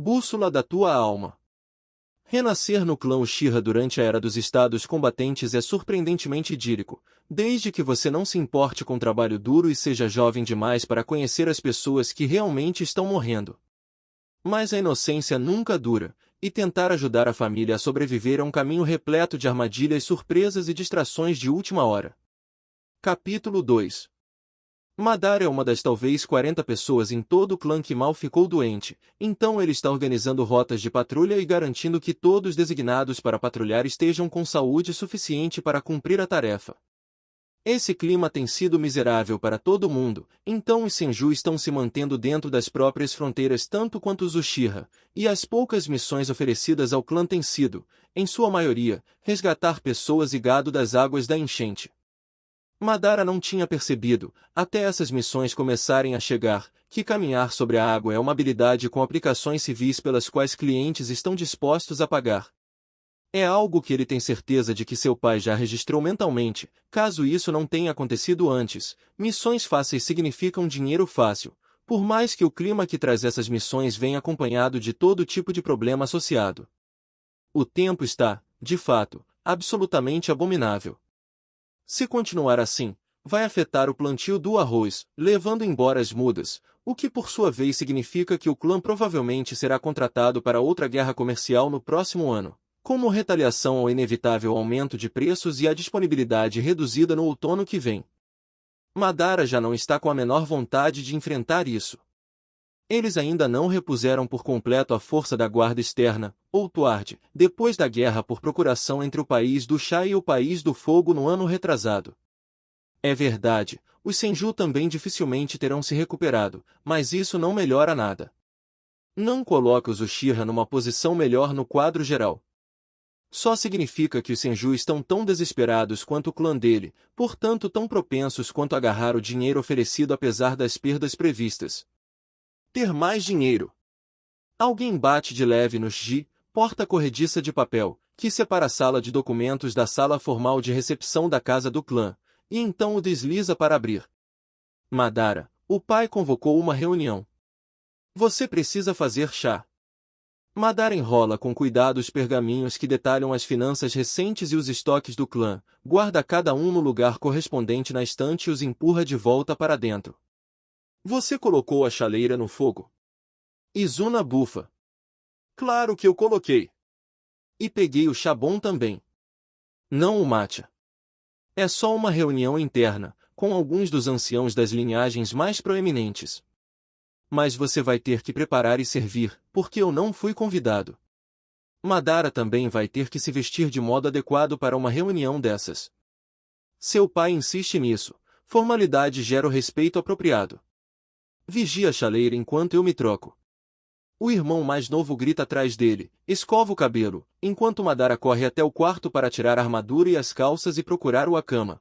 Bússola da tua alma. Renascer no clã Uchiha durante a Era dos Estados Combatentes é surpreendentemente idílico, desde que você não se importe com trabalho duro e seja jovem demais para conhecer as pessoas que realmente estão morrendo. Mas a inocência nunca dura, e tentar ajudar a família a sobreviver é um caminho repleto de armadilhas, surpresas e distrações de última hora. Capítulo 2. Madara é uma das talvez 40 pessoas em todo o clã que mal ficou doente, então ele está organizando rotas de patrulha e garantindo que todos designados para patrulhar estejam com saúde suficiente para cumprir a tarefa. Esse clima tem sido miserável para todo mundo, então os Senju estão se mantendo dentro das próprias fronteiras tanto quanto os Uchiha, e as poucas missões oferecidas ao clã têm sido, em sua maioria, resgatar pessoas e gado das águas da enchente. Madara não tinha percebido, até essas missões começarem a chegar, que caminhar sobre a água é uma habilidade com aplicações civis pelas quais clientes estão dispostos a pagar. É algo que ele tem certeza de que seu pai já registrou mentalmente, caso isso não tenha acontecido antes. Missões fáceis significam dinheiro fácil, por mais que o clima que traz essas missões venha acompanhado de todo tipo de problema associado. O tempo está, de fato, absolutamente abominável. Se continuar assim, vai afetar o plantio do arroz, levando embora as mudas, o que por sua vez significa que o clã provavelmente será contratado para outra guerra comercial no próximo ano, como retaliação ao inevitável aumento de preços e à disponibilidade reduzida no outono que vem. Madara já não está com a menor vontade de enfrentar isso. Eles ainda não repuseram por completo a força da guarda externa, ou Tuard, depois da guerra por procuração entre o país do chá e o país do fogo no ano retrasado. É verdade, os Senju também dificilmente terão se recuperado, mas isso não melhora nada. Não coloca os Uchiha numa posição melhor no quadro geral. Só significa que os Senju estão tão desesperados quanto o clã dele, portanto tão propensos quanto a agarrar o dinheiro oferecido apesar das perdas previstas. Ter mais dinheiro. Alguém bate de leve no porta corrediça de papel, que separa a sala de documentos da sala formal de recepção da casa do clã, e então o desliza para abrir. Madara, o pai convocou uma reunião. Você precisa fazer chá. Madara enrola com cuidado os pergaminhos que detalham as finanças recentes e os estoques do clã, guarda cada um no lugar correspondente na estante e os empurra de volta para dentro. Você colocou a chaleira no fogo? Izuna bufa. Claro que eu coloquei. E peguei o chá bom também. Não o matcha. É só uma reunião interna, com alguns dos anciãos das linhagens mais proeminentes. Mas você vai ter que preparar e servir, porque eu não fui convidado. Madara também vai ter que se vestir de modo adequado para uma reunião dessas. Seu pai insiste nisso, formalidade gera o respeito apropriado. Vigia a chaleira enquanto eu me troco. O irmão mais novo grita atrás dele, escova o cabelo, enquanto Madara corre até o quarto para tirar a armadura e as calças e procurar o Akama.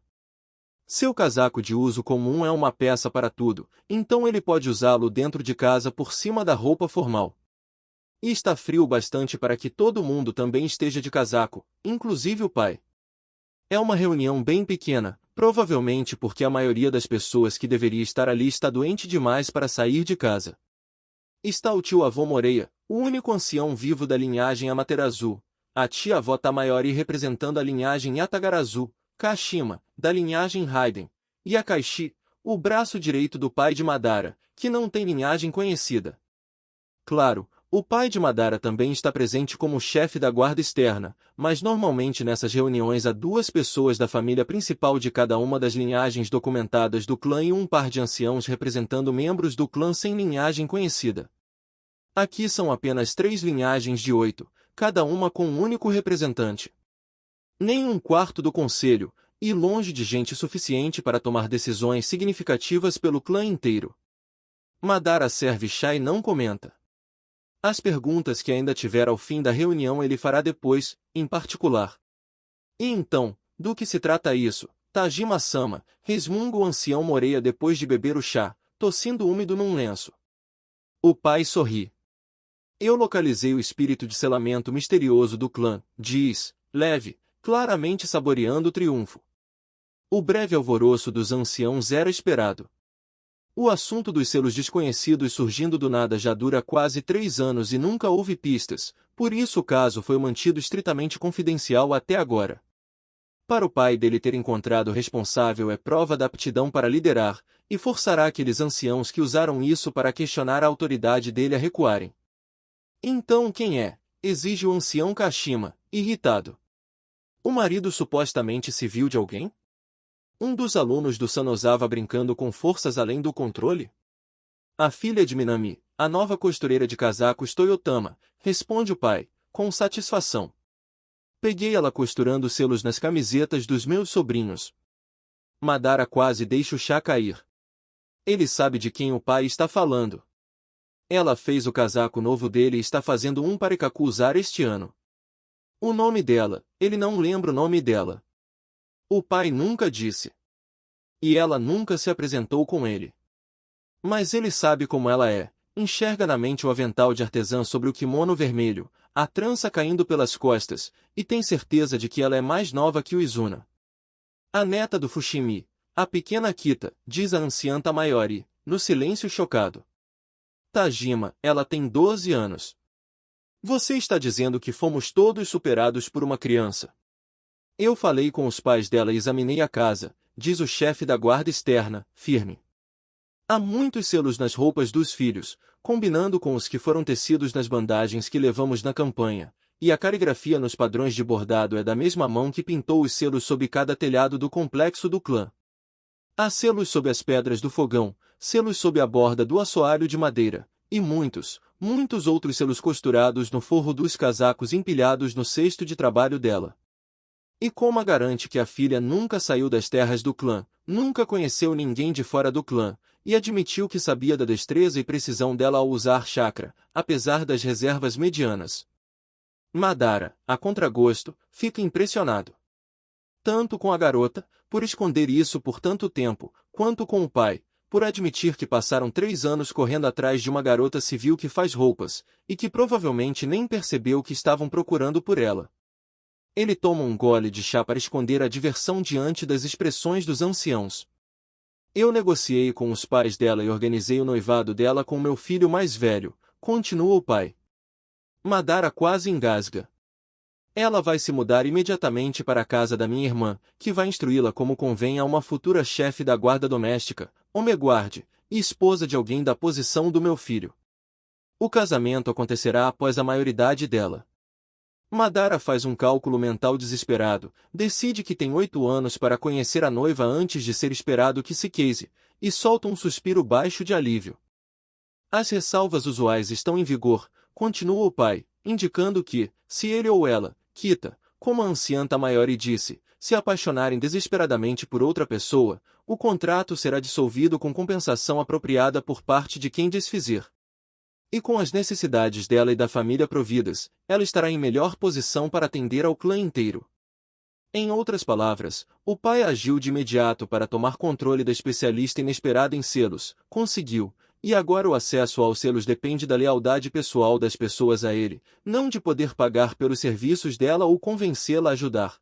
Seu casaco de uso comum é uma peça para tudo, então ele pode usá-lo dentro de casa por cima da roupa formal. E está frio o bastante para que todo mundo também esteja de casaco, inclusive o pai. É uma reunião bem pequena, provavelmente porque a maioria das pessoas que deveria estar ali está doente demais para sair de casa. Está o tio-avô Moreia, o único ancião vivo da linhagem Amaterasu, a tia-avó Tamayori representando a linhagem Yatagarasu, Kashima, da linhagem Raiden, e a Kaishi, o braço direito do pai de Madara, que não tem linhagem conhecida. Claro, o pai de Madara também está presente como chefe da guarda externa, mas normalmente nessas reuniões há duas pessoas da família principal de cada uma das linhagens documentadas do clã e um par de anciãos representando membros do clã sem linhagem conhecida. Aqui são apenas 3 linhagens de 8, cada uma com um único representante. Nem um quarto do conselho, e longe de gente suficiente para tomar decisões significativas pelo clã inteiro. Madara serve chá e não comenta. As perguntas que ainda tiver ao fim da reunião ele fará depois, em particular. E então, do que se trata isso, Tajima-sama? Resmunga o ancião Moreia depois de beber o chá, tossindo úmido num lenço. O pai sorri. Eu localizei o espírito de selamento misterioso do clã, diz, leve, claramente saboreando o triunfo. O breve alvoroço dos anciãos era esperado. O assunto dos selos desconhecidos surgindo do nada já dura quase 3 anos e nunca houve pistas, por isso o caso foi mantido estritamente confidencial até agora. Para o pai dele ter encontrado o responsável é prova da aptidão para liderar, e forçará aqueles anciãos que usaram isso para questionar a autoridade dele a recuarem. Então quem é? Exige o ancião Kashima, irritado. O marido supostamente civil de alguém? Um dos alunos do Sanozawa brincando com forças além do controle? A filha de Minami, a nova costureira de casacos Toyotama, responde o pai, com satisfação. Peguei ela costurando selos nas camisetas dos meus sobrinhos. Madara quase deixa o chá cair. Ele sabe de quem o pai está falando. Ela fez o casaco novo dele e está fazendo um para Ikaku usar este ano. O nome dela, ele não lembra o nome dela. O pai nunca disse. E ela nunca se apresentou com ele. Mas ele sabe como ela é, enxerga na mente o avental de artesã sobre o kimono vermelho, a trança caindo pelas costas, e tem certeza de que ela é mais nova que o Izuna. A neta do Fushimi, a pequena Kita, diz a anciã Tamayori, no silêncio chocado. Tajima, ela tem 12 anos. Você está dizendo que fomos todos superados por uma criança. Eu falei com os pais dela e examinei a casa, diz o chefe da guarda externa, firme. Há muitos selos nas roupas dos filhos, combinando com os que foram tecidos nas bandagens que levamos na campanha, e a caligrafia nos padrões de bordado é da mesma mão que pintou os selos sob cada telhado do complexo do clã. Há selos sob as pedras do fogão, selos sob a borda do assoalho de madeira, e muitos, muitos outros selos costurados no forro dos casacos empilhados no cesto de trabalho dela. E como a garante que a filha nunca saiu das terras do clã, nunca conheceu ninguém de fora do clã, e admitiu que sabia da destreza e precisão dela ao usar chakra, apesar das reservas medianas. Madara, a contragosto, fica impressionado. Tanto com a garota, por esconder isso por tanto tempo, quanto com o pai, por admitir que passaram 3 anos correndo atrás de uma garota civil que faz roupas, e que provavelmente nem percebeu que estavam procurando por ela. Ele toma um gole de chá para esconder a diversão diante das expressões dos anciãos. Eu negociei com os pais dela e organizei o noivado dela com meu filho mais velho, continua o pai. Madara quase engasga. Ela vai se mudar imediatamente para a casa da minha irmã, que vai instruí-la como convém a uma futura chefe da guarda doméstica, homeguarde, e esposa de alguém da posição do meu filho. O casamento acontecerá após a maioridade dela. Madara faz um cálculo mental desesperado, decide que tem 8 anos para conhecer a noiva antes de ser esperado que se case, e solta um suspiro baixo de alívio. As ressalvas usuais estão em vigor, continua o pai, indicando que, se ele ou ela, Kita, como a anciã Tamayori disse, se apaixonarem desesperadamente por outra pessoa, o contrato será dissolvido com compensação apropriada por parte de quem desfizer. E com as necessidades dela e da família providas, ela estará em melhor posição para atender ao clã inteiro. Em outras palavras, o pai agiu de imediato para tomar controle da especialista inesperada em selos, conseguiu, e agora o acesso aos selos depende da lealdade pessoal das pessoas a ele, não de poder pagar pelos serviços dela ou convencê-la a ajudar.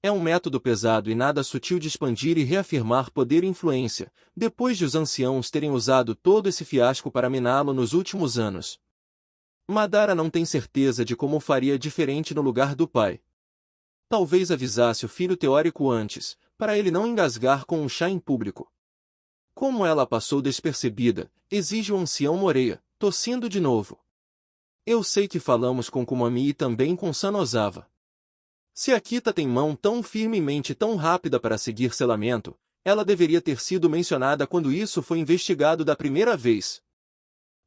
É um método pesado e nada sutil de expandir e reafirmar poder e influência, depois de os anciãos terem usado todo esse fiasco para miná-lo nos últimos anos. Madara não tem certeza de como faria diferente no lugar do pai. Talvez avisasse o filho teórico antes, para ele não engasgar com um chá em público. Como ela passou despercebida, exige o ancião Moreia, tossindo de novo. Eu sei que falamos com Kumami e também com Sanozawa. Se a Kita tem mão tão firme e mente tão rápida para seguir selamento, ela deveria ter sido mencionada quando isso foi investigado da primeira vez.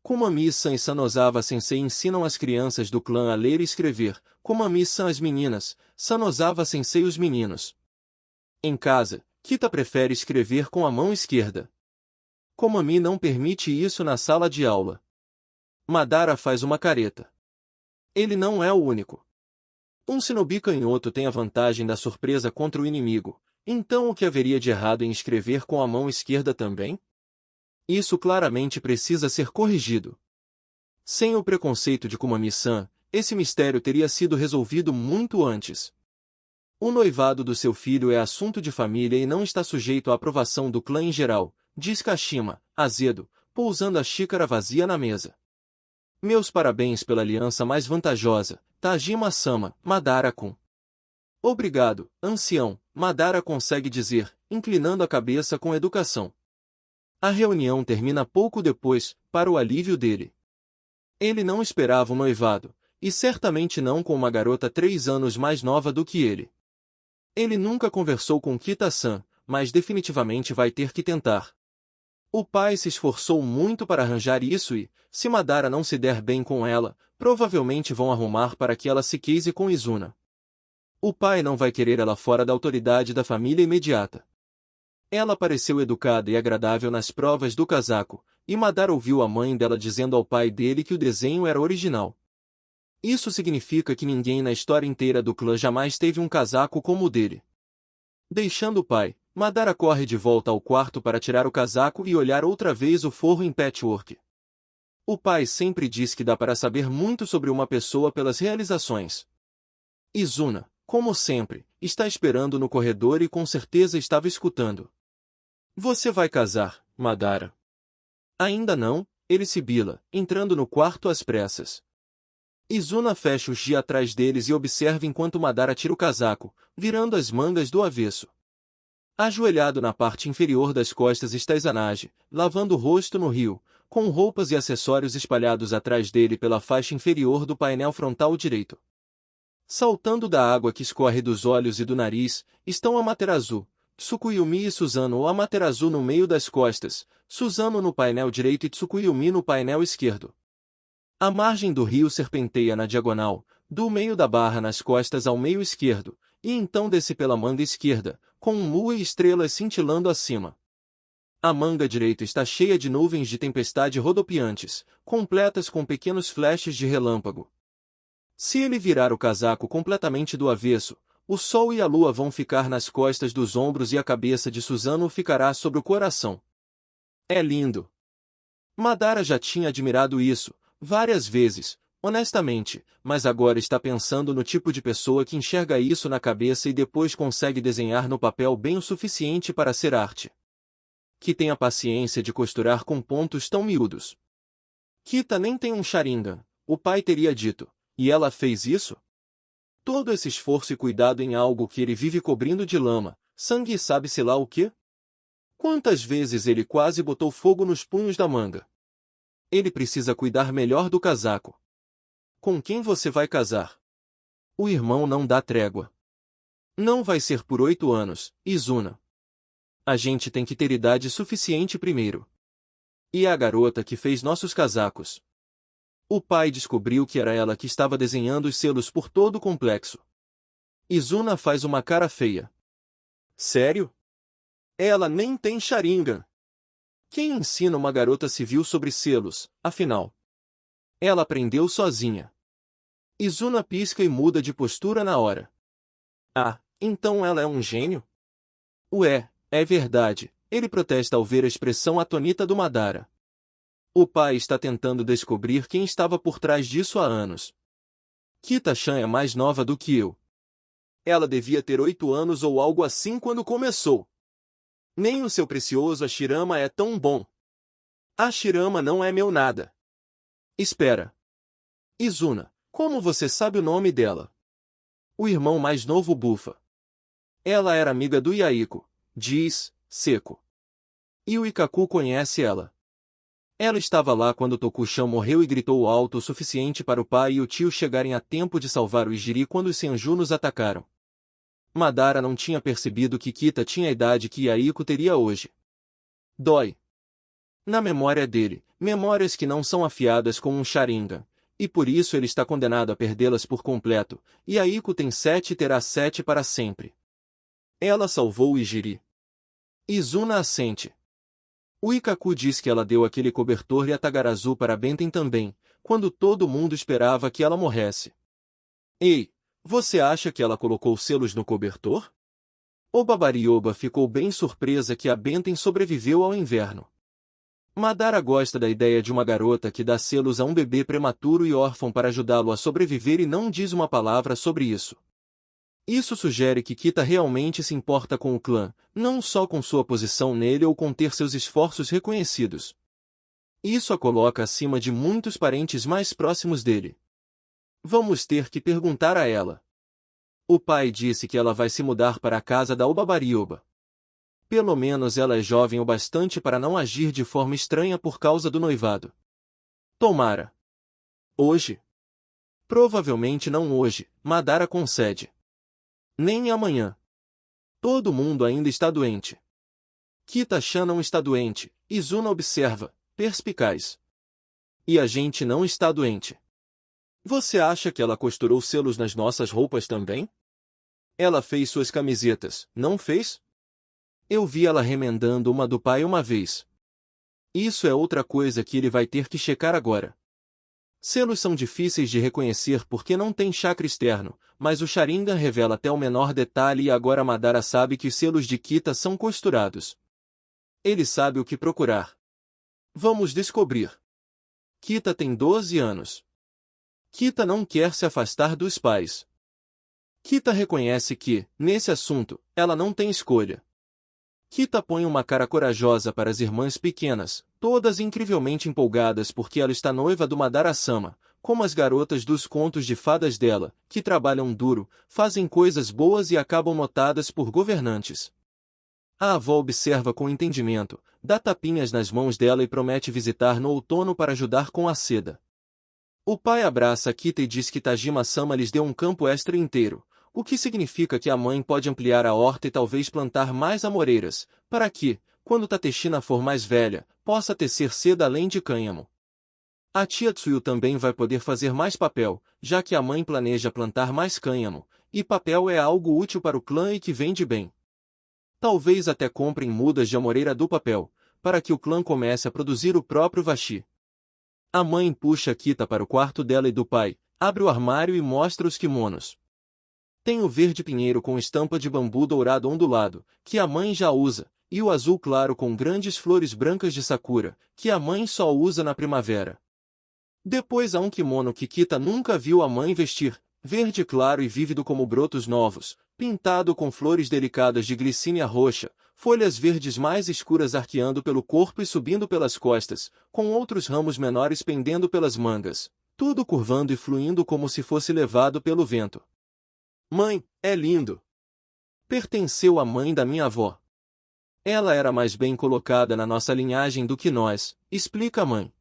Kumami-san e Sanozawa-sensei ensinam as crianças do clã a ler e escrever, Kumami-san as meninas, Sanozawa-sensei os meninos. Em casa, Kita prefere escrever com a mão esquerda. Kumami não permite isso na sala de aula. Madara faz uma careta. Ele não é o único. Um shinobi canhoto tem a vantagem da surpresa contra o inimigo, então o que haveria de errado em escrever com a mão esquerda também? Isso claramente precisa ser corrigido. Sem o preconceito de Kumami-san, esse mistério teria sido resolvido muito antes. O noivado do seu filho é assunto de família e não está sujeito à aprovação do clã em geral, diz Kashima, azedo, pousando a xícara vazia na mesa. Meus parabéns pela aliança mais vantajosa, Tajima-sama, Madara-kun. Obrigado, ancião, Madara consegue dizer, inclinando a cabeça com educação. A reunião termina pouco depois, para o alívio dele. Ele não esperava um noivado, e certamente não com uma garota 3 anos mais nova do que ele. Ele nunca conversou com Kita-san, mas definitivamente vai ter que tentar. O pai se esforçou muito para arranjar isso e, se Madara não se der bem com ela, provavelmente vão arrumar para que ela se case com Izuna. O pai não vai querer ela fora da autoridade da família imediata. Ela pareceu educada e agradável nas provas do casaco, e Madara ouviu a mãe dela dizendo ao pai dele que o desenho era original. Isso significa que ninguém na história inteira do clã jamais teve um casaco como o dele. Deixando o pai, Madara corre de volta ao quarto para tirar o casaco e olhar outra vez o forro em patchwork. O pai sempre diz que dá para saber muito sobre uma pessoa pelas realizações. Izuna, como sempre, está esperando no corredor e com certeza estava escutando. Você vai casar, Madara? Ainda não, ele sibila, entrando no quarto às pressas. Izuna fecha os gi atrás deles e observa enquanto Madara tira o casaco, virando as mangas do avesso. Ajoelhado na parte inferior das costas está Izanagi, lavando o rosto no rio, com roupas e acessórios espalhados atrás dele pela faixa inferior do painel frontal direito. Saltando da água que escorre dos olhos e do nariz, estão Amaterasu, Tsukuyumi e Susanoo. O Amaterasu no meio das costas, Susanoo no painel direito e Tsukuyumi no painel esquerdo. A margem do rio serpenteia na diagonal, do meio da barra nas costas ao meio esquerdo, e então desce pela manga esquerda, com um mu e estrelas cintilando acima. A manga direita está cheia de nuvens de tempestade rodopiantes, completas com pequenos flashes de relâmpago. Se ele virar o casaco completamente do avesso, o sol e a lua vão ficar nas costas dos ombros e a cabeça de Susanoo ficará sobre o coração. É lindo. Madara já tinha admirado isso, várias vezes, honestamente, mas agora está pensando no tipo de pessoa que enxerga isso na cabeça e depois consegue desenhar no papel bem o suficiente para ser arte. Que tem a paciência de costurar com pontos tão miúdos. Kita nem tem um Sharingan, o pai teria dito, e ela fez isso? Todo esse esforço e cuidado em algo que ele vive cobrindo de lama, sangue e sabe-se lá o quê? Quantas vezes ele quase botou fogo nos punhos da manga? Ele precisa cuidar melhor do casaco. Com quem você vai casar? O irmão não dá trégua. Não vai ser por 8 anos, Izuna. A gente tem que ter idade suficiente primeiro. E a garota que fez nossos casacos? O pai descobriu que era ela que estava desenhando os selos por todo o complexo. Izuna faz uma cara feia. Sério? Ela nem tem Sharingan. Quem ensina uma garota civil sobre selos, afinal? Ela aprendeu sozinha. Izuna pisca e muda de postura na hora. Ah, então ela é um gênio? Ué, é verdade, ele protesta ao ver a expressão atônita do Madara. O pai está tentando descobrir quem estava por trás disso há anos. Kita-chan é mais nova do que eu. Ela devia ter 8 anos ou algo assim quando começou. Nem o seu precioso Hashirama é tão bom. Hashirama não é meu nada. Espera. Izuna, como você sabe o nome dela? O irmão mais novo bufa. Ela era amiga do Yaiko, diz, seco. E o Ikaku conhece ela. Ela estava lá quando Toku-chan morreu e gritou alto o suficiente para o pai e o tio chegarem a tempo de salvar o Ijiri quando os Senjunos atacaram. Madara não tinha percebido que Kita tinha a idade que Yaiko teria hoje. Dói. Na memória dele, memórias que não são afiadas com um Sharingan, e por isso ele está condenado a perdê-las por completo, e Yaiko tem 7 e terá 7 para sempre. Ela salvou o Ijiri. Izuna assente. O Ikaku diz que ela deu aquele cobertor e a Tagarazu para Benten também, quando todo mundo esperava que ela morresse. Ei, você acha que ela colocou selos no cobertor? O Babarioba ficou bem surpresa que a Benten sobreviveu ao inverno. Madara gosta da ideia de uma garota que dá selos a um bebê prematuro e órfão para ajudá-lo a sobreviver e não diz uma palavra sobre isso. Isso sugere que Kita realmente se importa com o clã, não só com sua posição nele ou com ter seus esforços reconhecidos. Isso a coloca acima de muitos parentes mais próximos dele. Vamos ter que perguntar a ela. O pai disse que ela vai se mudar para a casa da Obabarioba. Pelo menos ela é jovem o bastante para não agir de forma estranha por causa do noivado. Tomara. Hoje? Provavelmente não hoje, Madara concede. Nem amanhã. Todo mundo ainda está doente. Kita-chan não está doente, Izuna observa, perspicaz. E a gente não está doente. Você acha que ela costurou selos nas nossas roupas também? Ela fez suas camisetas, não fez? Eu vi ela remendando uma do pai uma vez. Isso é outra coisa que ele vai ter que checar agora. Selos são difíceis de reconhecer porque não tem chakra externo, mas o Sharingan revela até o menor detalhe e agora Madara sabe que os selos de Kita são costurados. Ele sabe o que procurar. Vamos descobrir. Kita tem 12 anos. Kita não quer se afastar dos pais. Kita reconhece que, nesse assunto, ela não tem escolha. Kita põe uma cara corajosa para as irmãs pequenas, todas incrivelmente empolgadas porque ela está noiva do Madara-sama, como as garotas dos contos de fadas dela, que trabalham duro, fazem coisas boas e acabam notadas por governantes. A avó observa com entendimento, dá tapinhas nas mãos dela e promete visitar no outono para ajudar com a seda. O pai abraça Kita e diz que Tajima-sama lhes deu um campo extra inteiro, o que significa que a mãe pode ampliar a horta e talvez plantar mais amoreiras, para que, quando Tateshina for mais velha, possa tecer seda além de cânhamo. A tia Tsuyu também vai poder fazer mais papel, já que a mãe planeja plantar mais cânhamo, e papel é algo útil para o clã e que vende bem. Talvez até comprem mudas de amoreira do papel, para que o clã comece a produzir o próprio washi. A mãe puxa Kita para o quarto dela e do pai, abre o armário e mostra os kimonos. Tem o verde pinheiro com estampa de bambu dourado ondulado, que a mãe já usa, e o azul claro com grandes flores brancas de sakura, que a mãe só usa na primavera. Depois há um kimono que Kita nunca viu a mãe vestir, verde claro e vívido como brotos novos, pintado com flores delicadas de glicínia roxa, folhas verdes mais escuras arqueando pelo corpo e subindo pelas costas, com outros ramos menores pendendo pelas mangas, tudo curvando e fluindo como se fosse levado pelo vento. Mãe, é lindo! Pertenceu à mãe da minha avó. Ela era mais bem colocada na nossa linhagem do que nós, explica a mãe.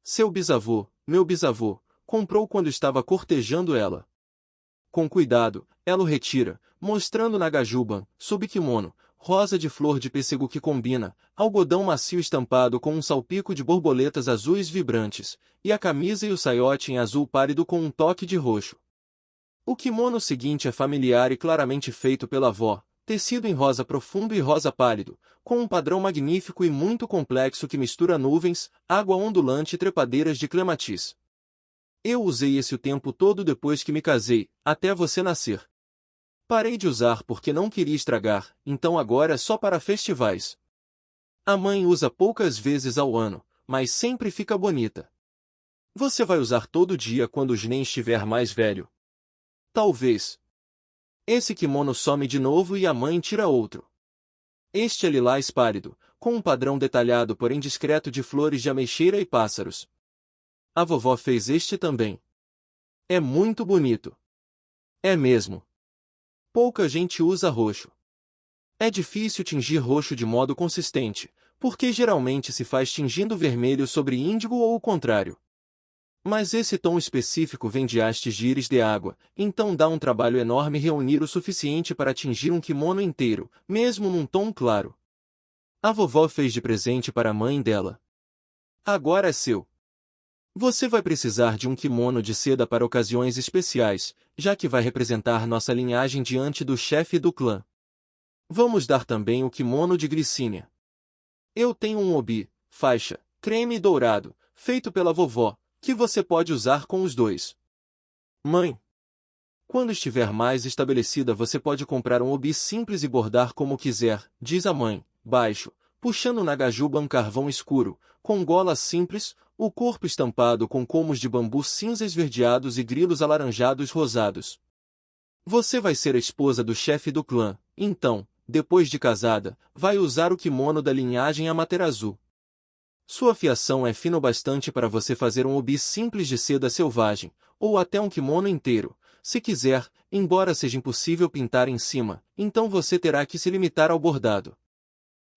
Seu bisavô, meu bisavô, comprou quando estava cortejando ela. Com cuidado, ela o retira, mostrando Nagajuban, sob kimono, rosa de flor de pêssego que combina, algodão macio estampado com um salpico de borboletas azuis vibrantes, e a camisa e o saiote em azul pálido com um toque de roxo. O kimono seguinte é familiar e claramente feito pela avó, tecido em rosa profundo e rosa pálido, com um padrão magnífico e muito complexo que mistura nuvens, água ondulante e trepadeiras de clematis. Eu usei esse o tempo todo depois que me casei, até você nascer. Parei de usar porque não queria estragar, então agora é só para festivais. A mãe usa poucas vezes ao ano, mas sempre fica bonita. Você vai usar todo dia quando o Jinen estiver mais velho? Talvez. Esse kimono some de novo e a mãe tira outro. Este é lilás pálido, com um padrão detalhado porém discreto de flores de ameixeira e pássaros. A vovó fez este também. É muito bonito. É mesmo. Pouca gente usa roxo. É difícil tingir roxo de modo consistente, porque geralmente se faz tingindo vermelho sobre índigo ou o contrário. Mas esse tom específico vem de hastes de íris de água, então dá um trabalho enorme reunir o suficiente para tingir um kimono inteiro, mesmo num tom claro. A vovó fez de presente para a mãe dela. Agora é seu. Você vai precisar de um kimono de seda para ocasiões especiais, já que vai representar nossa linhagem diante do chefe do clã. Vamos dar também o kimono de glicínia. Eu tenho um obi, faixa, creme dourado, feito pela vovó, que você pode usar com os dois. Mãe. Quando estiver mais estabelecida você pode comprar um obi simples e bordar como quiser, diz a mãe, baixo, puxando Nagajuba um carvão escuro, com gola simples, o corpo estampado com colmos de bambu cinza esverdeados e grilos alaranjados rosados. Você vai ser a esposa do chefe do clã, então, depois de casada, vai usar o kimono da linhagem Amaterasu. Sua fiação é fina o bastante para você fazer um obi simples de seda selvagem, ou até um kimono inteiro. Se quiser, embora seja impossível pintar em cima, então você terá que se limitar ao bordado.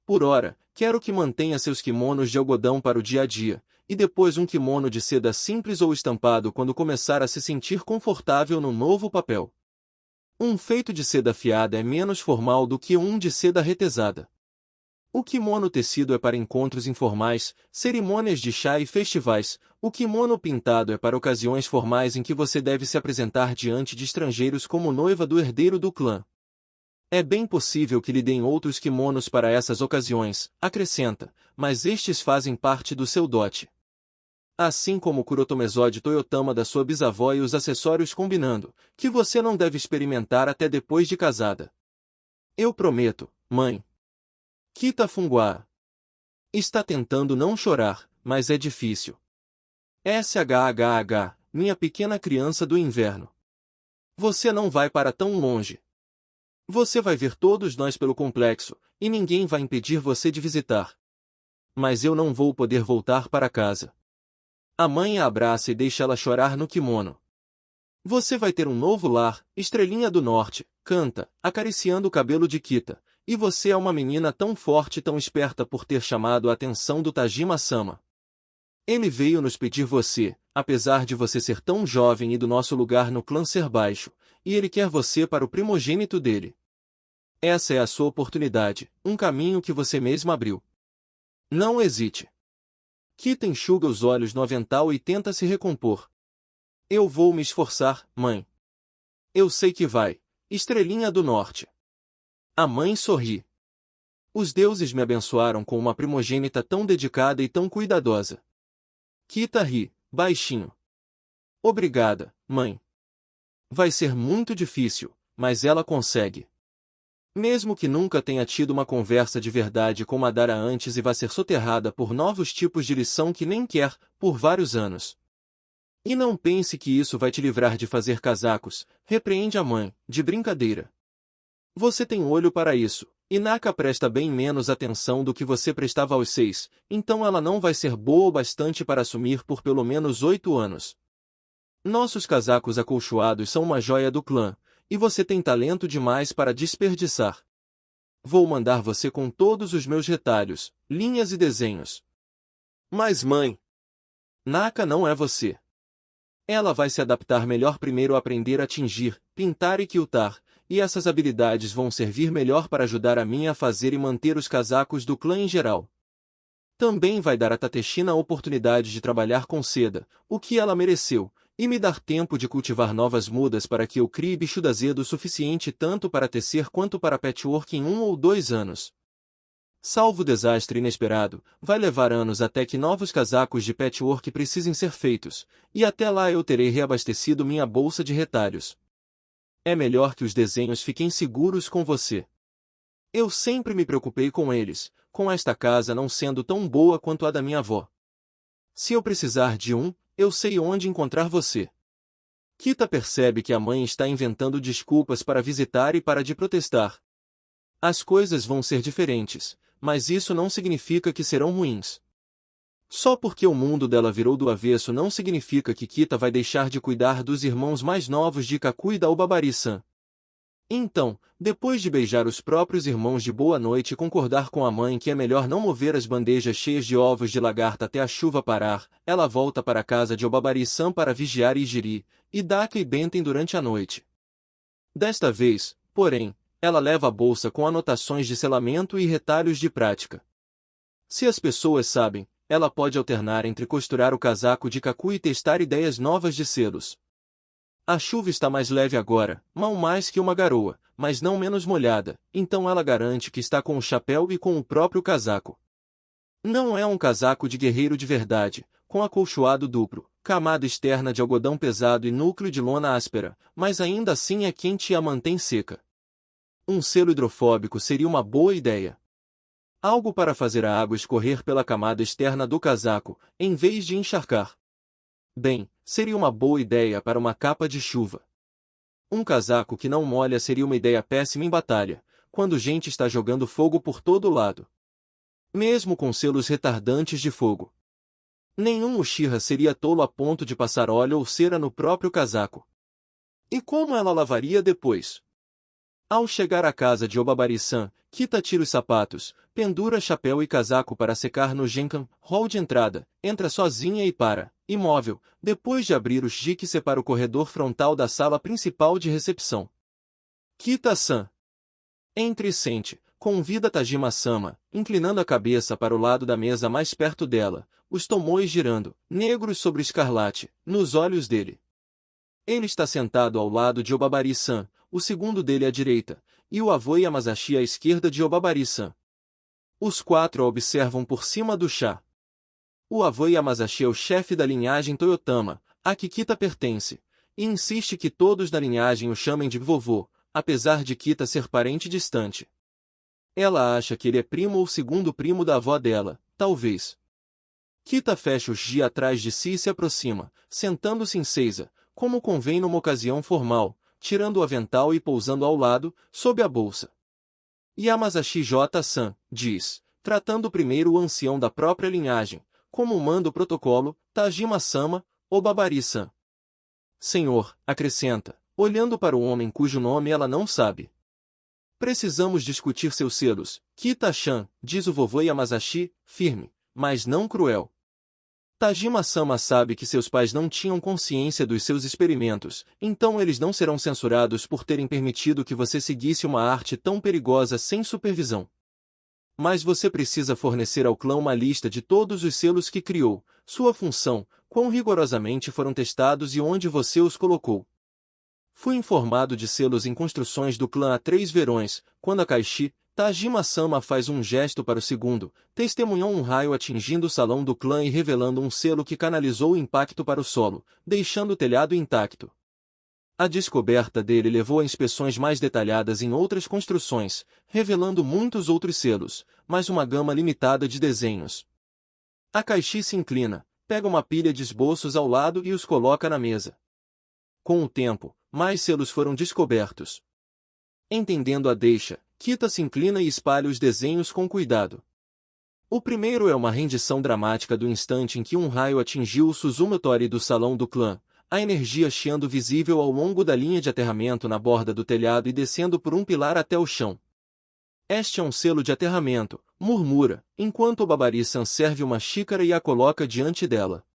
Por ora, quero que mantenha seus kimonos de algodão para o dia a dia, e depois um kimono de seda simples ou estampado quando começar a se sentir confortável no novo papel. Um feito de seda afiada é menos formal do que um de seda retesada. O kimono tecido é para encontros informais, cerimônias de chá e festivais. O kimono pintado é para ocasiões formais em que você deve se apresentar diante de estrangeiros como noiva do herdeiro do clã. É bem possível que lhe deem outros kimonos para essas ocasiões, acrescenta, mas estes fazem parte do seu dote. Assim como o Kurotomezo de Toyotama da sua bisavó e os acessórios combinando, que você não deve experimentar até depois de casada. Eu prometo, mãe. Kita Funguá. Está tentando não chorar, mas é difícil. SHHH, minha pequena criança do inverno. Você não vai para tão longe. Você vai ver todos nós pelo complexo, e ninguém vai impedir você de visitar. Mas eu não vou poder voltar para casa. A mãe a abraça e deixa ela chorar no kimono. Você vai ter um novo lar, Estrelinha do Norte, canta, acariciando o cabelo de Kita. E você é uma menina tão forte e tão esperta por ter chamado a atenção do Tajima-sama. Ele veio nos pedir você, apesar de você ser tão jovem e do nosso lugar no clã ser baixo, e ele quer você para o primogênito dele. Essa é a sua oportunidade, um caminho que você mesmo abriu. Não hesite. Kita enxuga os olhos no avental e tenta se recompor. Eu vou me esforçar, mãe. Eu sei que vai, Estrelinha do Norte. A mãe sorri. Os deuses me abençoaram com uma primogênita tão dedicada e tão cuidadosa. Kita ri, baixinho. Obrigada, mãe. Vai ser muito difícil, mas ela consegue. Mesmo que nunca tenha tido uma conversa de verdade com Madara antes e vá ser soterrada por novos tipos de lição que nem quer, por vários anos. E não pense que isso vai te livrar de fazer casacos, repreende a mãe, de brincadeira. Você tem olho para isso, e Naka presta bem menos atenção do que você prestava aos 6, então ela não vai ser boa o bastante para assumir por pelo menos 8 anos. Nossos casacos acolchoados são uma joia do clã, e você tem talento demais para desperdiçar. Vou mandar você com todos os meus retalhos, linhas e desenhos. Mas mãe, Naka não é você. Ela vai se adaptar melhor primeiro a aprender a tingir, pintar e quiltar, e essas habilidades vão servir melhor para ajudar a mim a fazer e manter os casacos do clã em geral. Também vai dar a Tateshina a oportunidade de trabalhar com seda, o que ela mereceu, e me dar tempo de cultivar novas mudas para que eu crie bicho azedo o suficiente tanto para tecer quanto para patchwork em 1 ou 2 anos. Salvo desastre inesperado, vai levar anos até que novos casacos de patchwork precisem ser feitos, e até lá eu terei reabastecido minha bolsa de retalhos. É melhor que os desenhos fiquem seguros com você. Eu sempre me preocupei com eles, com esta casa não sendo tão boa quanto a da minha avó. Se eu precisar de um, eu sei onde encontrar você. Kita percebe que a mãe está inventando desculpas para visitar e para de protestar. As coisas vão ser diferentes, mas isso não significa que serão ruins. Só porque o mundo dela virou do avesso não significa que Kita vai deixar de cuidar dos irmãos mais novos de Kaku e da Obabari-san. Então, depois de beijar os próprios irmãos de boa noite e concordar com a mãe que é melhor não mover as bandejas cheias de ovos de lagarta até a chuva parar, ela volta para a casa de Obabari-san para vigiar Ijiri, Hidaka e Benten durante a noite. Desta vez, porém, ela leva a bolsa com anotações de selamento e retalhos de prática. Se as pessoas sabem, ela pode alternar entre costurar o casaco de Kaku e testar ideias novas de selos. A chuva está mais leve agora, mal mais que uma garoa, mas não menos molhada, então ela garante que está com o chapéu e com o próprio casaco. Não é um casaco de guerreiro de verdade, com acolchoado duplo, camada externa de algodão pesado e núcleo de lona áspera, mas ainda assim é quente e a mantém seca. Um selo hidrofóbico seria uma boa ideia. Algo para fazer a água escorrer pela camada externa do casaco, em vez de encharcar. Bem, seria uma boa ideia para uma capa de chuva. Um casaco que não molha seria uma ideia péssima em batalha, quando gente está jogando fogo por todo lado. Mesmo com selos retardantes de fogo. Nenhum Uchiha seria tolo a ponto de passar óleo ou cera no próprio casaco. E como ela lavaria depois? Ao chegar à casa de Obabari-san, Kita tira os sapatos, pendura chapéu e casaco para secar no Genkan hall de entrada, entra sozinha e para, imóvel, depois de abrir o jique que separa o corredor frontal da sala principal de recepção. Kita-san. Entre e sente, convida Tajima-sama, inclinando a cabeça para o lado da mesa mais perto dela, os tomoes girando, negros sobre escarlate, nos olhos dele. Ele está sentado ao lado de Obabari-san, o segundo dele à direita, e o avô Yamazashi à esquerda de Obabari-san. Os quatro a observam por cima do chá. O avô Yamazashi é o chefe da linhagem Toyotama, a que Kita pertence, e insiste que todos da linhagem o chamem de vovô, apesar de Kita ser parente distante. Ela acha que ele é primo ou segundo primo da avó dela, talvez. Kita fecha os gi atrás de si e se aproxima, sentando-se em Seiza, como convém numa ocasião formal, tirando o avental e pousando ao lado, sob a bolsa. Yamazashi J-san, diz, tratando primeiro o ancião da própria linhagem, como manda o protocolo, Tajima-sama, Obabari-san. Senhor, acrescenta, olhando para o homem cujo nome ela não sabe. Precisamos discutir seus selos, Kita-chan, diz o vovô Yamazashi, firme, mas não cruel. Tajima-sama sabe que seus pais não tinham consciência dos seus experimentos, então eles não serão censurados por terem permitido que você seguisse uma arte tão perigosa sem supervisão. Mas você precisa fornecer ao clã uma lista de todos os selos que criou, sua função, quão rigorosamente foram testados e onde você os colocou. Fui informado de selos em construções do clã há 3 verões, quando a Kaishi, Tajima-sama faz um gesto para o segundo, testemunhou um raio atingindo o salão do clã e revelando um selo que canalizou o impacto para o solo, deixando o telhado intacto. A descoberta dele levou a inspeções mais detalhadas em outras construções, revelando muitos outros selos, mas uma gama limitada de desenhos. A Kaishi se inclina, pega uma pilha de esboços ao lado e os coloca na mesa. Com o tempo, mais selos foram descobertos. Entendendo a deixa, Kita se inclina e espalha os desenhos com cuidado. O primeiro é uma rendição dramática do instante em que um raio atingiu o Suzumitori do salão do clã, a energia chiando visível ao longo da linha de aterramento na borda do telhado e descendo por um pilar até o chão. Este é um selo de aterramento, murmura, enquanto Obabari-san serve uma xícara e a coloca diante dela.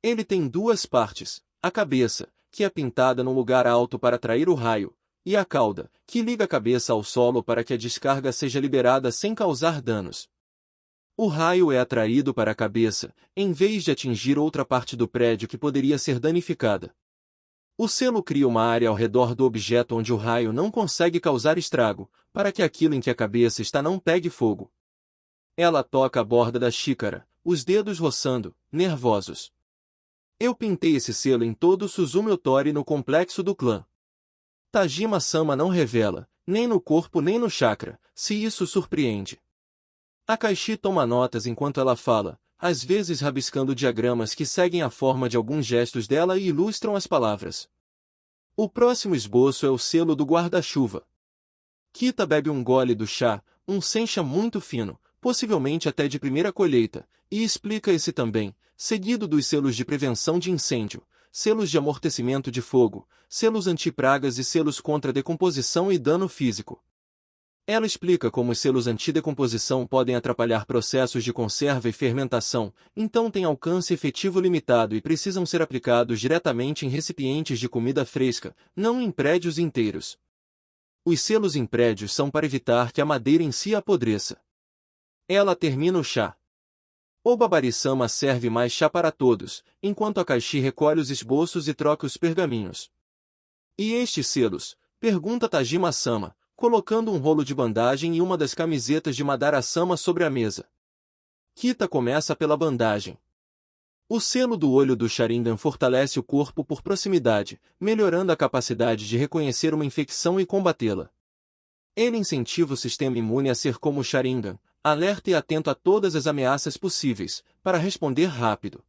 Ele tem 2 partes, a cabeça, que é pintada num lugar alto para atrair o raio, e a cauda, que liga a cabeça ao solo para que a descarga seja liberada sem causar danos. O raio é atraído para a cabeça, em vez de atingir outra parte do prédio que poderia ser danificada. O selo cria uma área ao redor do objeto onde o raio não consegue causar estrago, para que aquilo em que a cabeça está não pegue fogo. Ela toca a borda da xícara, os dedos roçando, nervosos. Eu pintei esse selo em todo o Suzumitori no complexo do clã. Tajima-sama não revela, nem no corpo nem no chakra, se isso surpreende. A Kaishi toma notas enquanto ela fala, às vezes rabiscando diagramas que seguem a forma de alguns gestos dela e ilustram as palavras. O próximo esboço é o selo do guarda-chuva. Kita bebe um gole do chá, um sencha muito fino, possivelmente até de primeira colheita, e explica esse também, seguido dos selos de prevenção de incêndio, selos de amortecimento de fogo, selos antipragas e selos contra decomposição e dano físico. Ela explica como os selos antidecomposição podem atrapalhar processos de conserva e fermentação, então têm alcance efetivo limitado e precisam ser aplicados diretamente em recipientes de comida fresca, não em prédios inteiros. Os selos em prédios são para evitar que a madeira em si apodreça. Ela termina o chá. Obabari-sama serve mais chá para todos, enquanto a Kaishi recolhe os esboços e troca os pergaminhos. E estes selos? Pergunta Tajima-sama, colocando um rolo de bandagem e uma das camisetas de Madara-sama sobre a mesa. Kita começa pela bandagem. O selo do olho do Sharingan fortalece o corpo por proximidade, melhorando a capacidade de reconhecer uma infecção e combatê-la. Ele incentiva o sistema imune a ser como o Sharingan, alerta e atento a todas as ameaças possíveis, para responder rápido.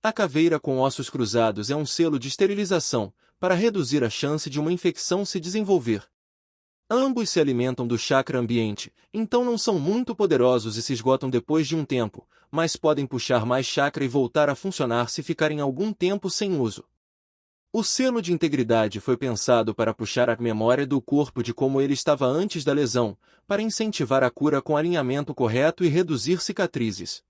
A caveira com ossos cruzados é um selo de esterilização, para reduzir a chance de uma infecção se desenvolver. Ambos se alimentam do chakra ambiente, então não são muito poderosos e se esgotam depois de um tempo, mas podem puxar mais chakra e voltar a funcionar se ficarem algum tempo sem uso. O selo de integridade foi pensado para puxar a memória do corpo de como ele estava antes da lesão, para incentivar a cura com alinhamento correto e reduzir cicatrizes.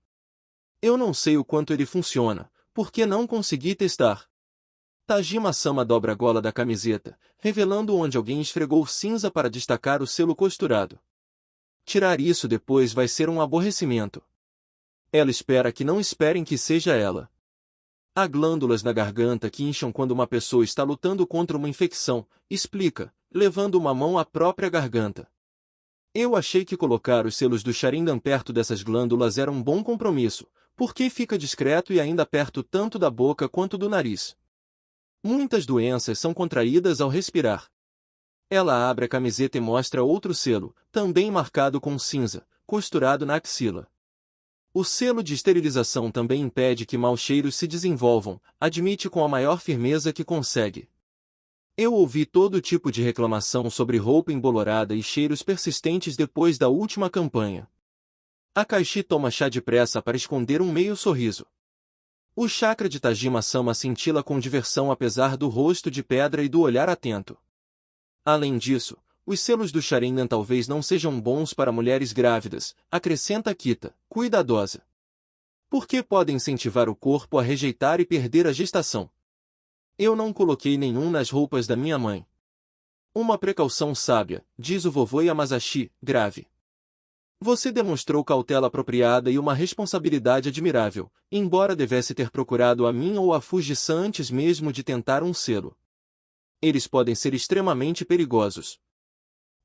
Eu não sei o quanto ele funciona, porque não consegui testar. Tajima-sama dobra a gola da camiseta, revelando onde alguém esfregou cinza para destacar o selo costurado. Tirar isso depois vai ser um aborrecimento. Ela espera que não esperem que seja ela. Há glândulas na garganta que incham quando uma pessoa está lutando contra uma infecção, explica, levando uma mão à própria garganta. Eu achei que colocar os selos do Sharingan perto dessas glândulas era um bom compromisso, porque fica discreto e ainda perto tanto da boca quanto do nariz. Muitas doenças são contraídas ao respirar. Ela abre a camiseta e mostra outro selo, também marcado com cinza, costurado na axila. O selo de esterilização também impede que maus cheiros se desenvolvam, admite com a maior firmeza que consegue. Eu ouvi todo tipo de reclamação sobre roupa embolorada e cheiros persistentes depois da última campanha. Akashi toma chá depressa para esconder um meio sorriso. O chakra de Tajima-sama cintila com diversão apesar do rosto de pedra e do olhar atento. Além disso, os selos do Sharingan talvez não sejam bons para mulheres grávidas, acrescenta Kita, cuidadosa. Porque podem incentivar o corpo a rejeitar e perder a gestação. Eu não coloquei nenhum nas roupas da minha mãe. Uma precaução sábia, diz o vovô Yamazashi, grave. Você demonstrou cautela apropriada e uma responsabilidade admirável, embora devesse ter procurado a mim ou a Fuji-san antes mesmo de tentar um selo. Eles podem ser extremamente perigosos.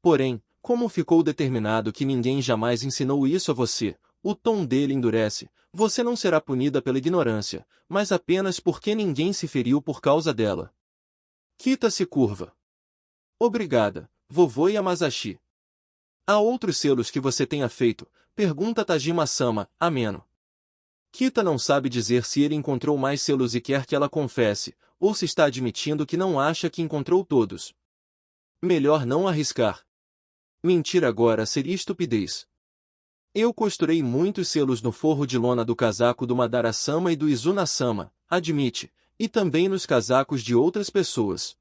Porém, como ficou determinado que ninguém jamais ensinou isso a você, o tom dele endurece, você não será punida pela ignorância, mas apenas porque ninguém se feriu por causa dela. Kita se curva. Obrigada, vovô Yamazashi. Há outros selos que você tenha feito? Pergunta Tajima-sama, ameno. Kita não sabe dizer se ele encontrou mais selos e quer que ela confesse, ou se está admitindo que não acha que encontrou todos. Melhor não arriscar. Mentir agora seria estupidez. Eu costurei muitos selos no forro de lona do casaco do Madara-sama e do Izuna-sama, admite, e também nos casacos de outras pessoas.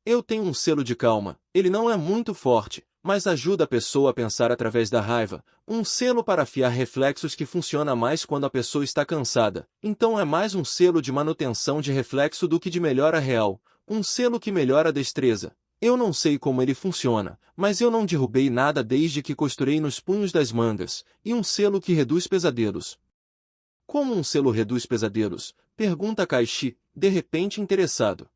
Eu tenho um selo de calma, ele não é muito forte, mas ajuda a pessoa a pensar através da raiva, um selo para afiar reflexos que funciona mais quando a pessoa está cansada, então é mais um selo de manutenção de reflexo do que de melhora real, um selo que melhora a destreza. Eu não sei como ele funciona, mas eu não derrubei nada desde que costurei nos punhos das mangas, e um selo que reduz pesadelos. Como um selo reduz pesadelos? Pergunta Kaishi, de repente interessado.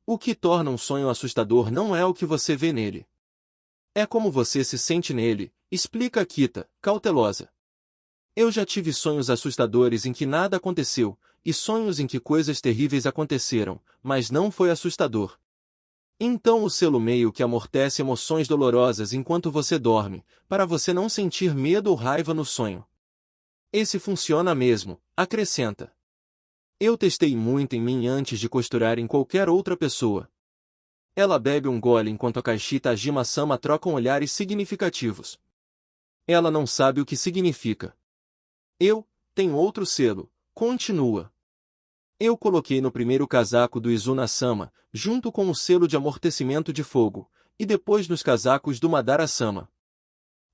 O que torna um sonho assustador não é o que você vê nele. É como você se sente nele, explica Kita, cautelosa. Eu já tive sonhos assustadores em que nada aconteceu, e sonhos em que coisas terríveis aconteceram, mas não foi assustador. Então o selo meio que amortece emoções dolorosas enquanto você dorme, para você não sentir medo ou raiva no sonho. Esse funciona mesmo, acrescenta. Eu testei muito em mim antes de costurar em qualquer outra pessoa. Ela bebe um gole enquanto Akashi e Tajima-sama trocam olhares significativos. Ela não sabe o que significa. Eu tenho outro selo, continua. Eu coloquei no primeiro casaco do Izuna-sama, junto com o selo de amortecimento de fogo, e depois nos casacos do Madara-sama.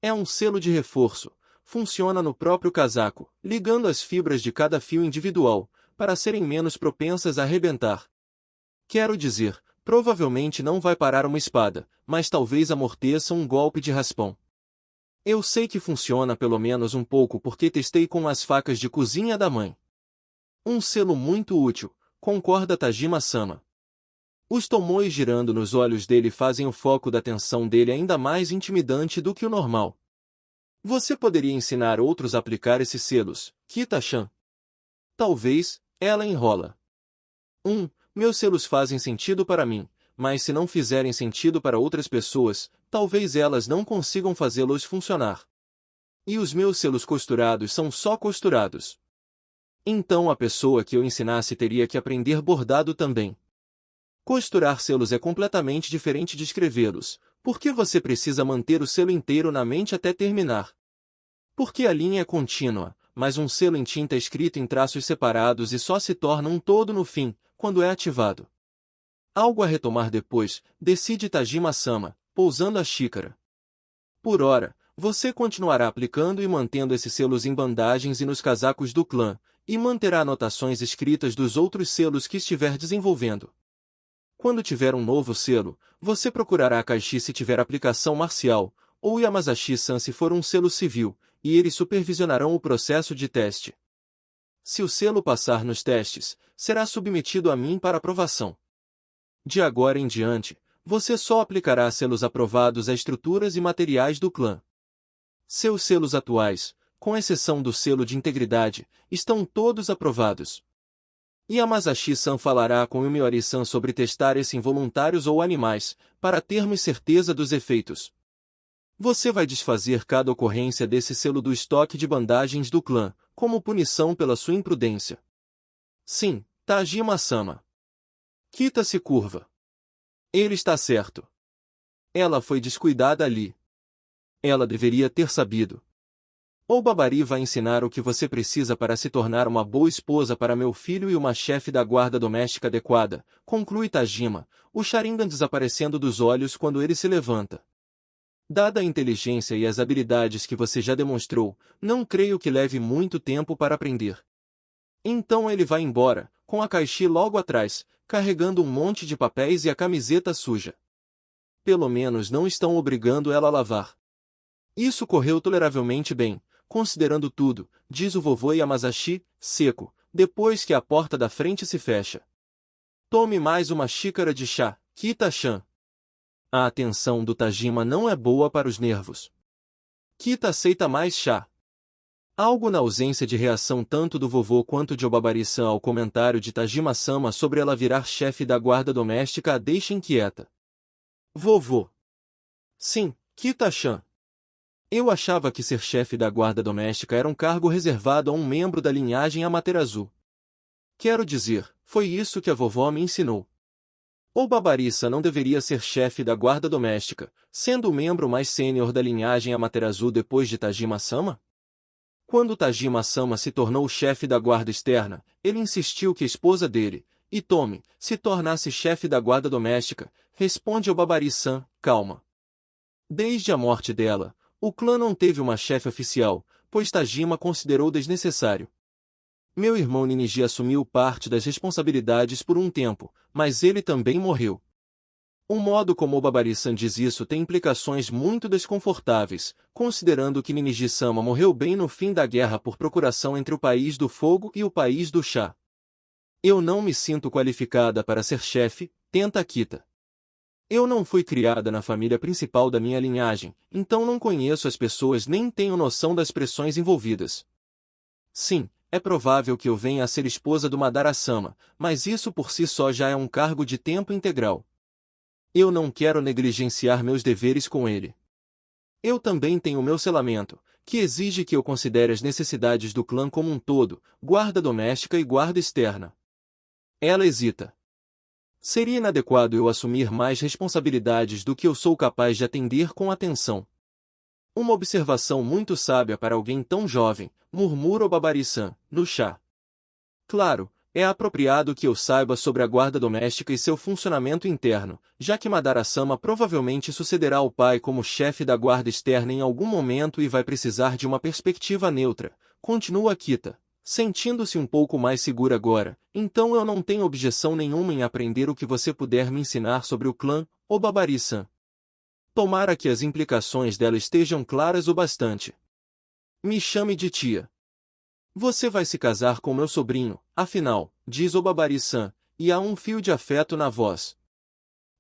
É um selo de reforço, funciona no próprio casaco, ligando as fibras de cada fio individual, para serem menos propensas a arrebentar. Quero dizer, provavelmente não vai parar uma espada, mas talvez amorteça um golpe de raspão. Eu sei que funciona pelo menos um pouco porque testei com as facas de cozinha da mãe. Um selo muito útil, concorda Tajima-sama. Os tomões girando nos olhos dele fazem o foco da atenção dele ainda mais intimidante do que o normal. Você poderia ensinar outros a aplicar esses selos, Kita-chan? Talvez, ela enrola. Meus selos fazem sentido para mim, mas se não fizerem sentido para outras pessoas, talvez elas não consigam fazê-los funcionar. E os meus selos costurados são só costurados. Então a pessoa que eu ensinasse teria que aprender bordado também. Costurar selos é completamente diferente de escrevê-los, porque você precisa manter o selo inteiro na mente até terminar. Porque a linha é contínua, mas um selo em tinta é escrito em traços separados e só se torna um todo no fim, quando é ativado. Algo a retomar depois, decide Tajima-sama, pousando a xícara. Por ora, você continuará aplicando e mantendo esses selos em bandagens e nos casacos do clã, e manterá anotações escritas dos outros selos que estiver desenvolvendo. Quando tiver um novo selo, você procurará Kaishi se tiver aplicação marcial, ou Yamazashi-san se for um selo civil, e eles supervisionarão o processo de teste. Se o selo passar nos testes, será submetido a mim para aprovação. De agora em diante, você só aplicará selos aprovados a estruturas e materiais do clã. Seus selos atuais, com exceção do selo de integridade, estão todos aprovados. Yamazashi-san falará com Yomiuri-san sobre testar esse em voluntários ou animais, para termos certeza dos efeitos. Você vai desfazer cada ocorrência desse selo do estoque de bandagens do clã, como punição pela sua imprudência. Sim, Tajima-sama. Kita se curva. Ele está certo. Ela foi descuidada ali. Ela deveria ter sabido. O Babari vai ensinar o que você precisa para se tornar uma boa esposa para meu filho e uma chefe da guarda doméstica adequada, conclui Tajima, o Sharingan desaparecendo dos olhos quando ele se levanta. Dada a inteligência e as habilidades que você já demonstrou, não creio que leve muito tempo para aprender. Então ele vai embora, com a Kaishi logo atrás, carregando um monte de papéis e a camiseta suja. Pelo menos não estão obrigando ela a lavar. Isso correu toleravelmente bem, considerando tudo, diz o vovô Yamazashi, seco, depois que a porta da frente se fecha. Tome mais uma xícara de chá, Kita-chan. A atenção do Tajima não é boa para os nervos. Kita aceita mais chá. Algo na ausência de reação tanto do vovô quanto de Obabari-san ao comentário de Tajima-sama sobre ela virar chefe da guarda doméstica a deixa inquieta. Vovô. Sim, Kita-chan. Eu achava que ser chefe da guarda doméstica era um cargo reservado a um membro da linhagem Amaterasu. Quero dizer, foi isso que a vovó me ensinou. O Babari-san não deveria ser chefe da guarda doméstica, sendo o membro mais sênior da linhagem Amaterasu depois de Tajima-sama? Quando Tajima-sama se tornou chefe da guarda externa, ele insistiu que a esposa dele, Itomi, se tornasse chefe da guarda doméstica, responde ao Babari-san, calma. Desde a morte dela, o clã não teve uma chefe oficial, pois Tajima considerou desnecessário. Meu irmão Ninigi assumiu parte das responsabilidades por um tempo, mas ele também morreu. O modo como o Babari-san diz isso tem implicações muito desconfortáveis, considerando que Ninigi-sama morreu bem no fim da guerra por procuração entre o País do Fogo e o País do Chá. Eu não me sinto qualificada para ser chefe, tenta Kita. Eu não fui criada na família principal da minha linhagem, então não conheço as pessoas nem tenho noção das pressões envolvidas. Sim, é provável que eu venha a ser esposa do Madara-sama, mas isso por si só já é um cargo de tempo integral. Eu não quero negligenciar meus deveres com ele. Eu também tenho meu selamento, que exige que eu considere as necessidades do clã como um todo, guarda doméstica e guarda externa. Ela hesita. Seria inadequado eu assumir mais responsabilidades do que eu sou capaz de atender com atenção. Uma observação muito sábia para alguém tão jovem, murmura o Babari-san, no chá. Claro, é apropriado que eu saiba sobre a guarda doméstica e seu funcionamento interno, já que Madara-sama provavelmente sucederá ao pai como chefe da guarda externa em algum momento e vai precisar de uma perspectiva neutra, continua Kita. Sentindo-se um pouco mais segura agora, então eu não tenho objeção nenhuma em aprender o que você puder me ensinar sobre o clã, o Babari-san. Tomara que as implicações dela estejam claras o bastante. Me chame de tia. Você vai se casar com meu sobrinho, afinal, diz o Babari-san, e há um fio de afeto na voz.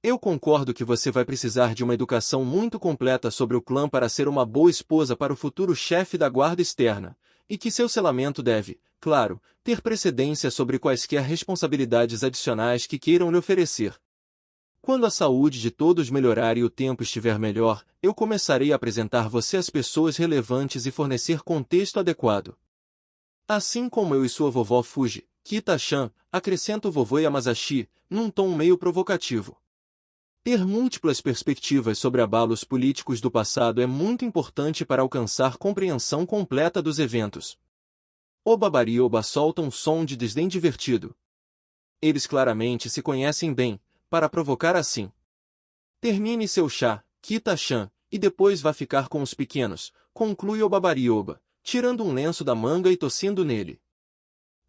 Eu concordo que você vai precisar de uma educação muito completa sobre o clã para ser uma boa esposa para o futuro chefe da guarda externa, e que seu selamento deve, claro, ter precedência sobre quaisquer responsabilidades adicionais que queiram lhe oferecer. Quando a saúde de todos melhorar e o tempo estiver melhor, eu começarei a apresentar você às pessoas relevantes e fornecer contexto adequado. Assim como eu e sua vovó Fuji, Kita-chan, acrescenta o vovô Yamazashi, num tom meio provocativo. Ter múltiplas perspectivas sobre abalos políticos do passado é muito importante para alcançar compreensão completa dos eventos. Obabari e Oba soltam um som de desdém divertido. Eles claramente se conhecem bem, para provocar assim. Termine seu chá, Kita-chan, e depois vá ficar com os pequenos, conclui Obabari e Oba, tirando um lenço da manga e tossindo nele.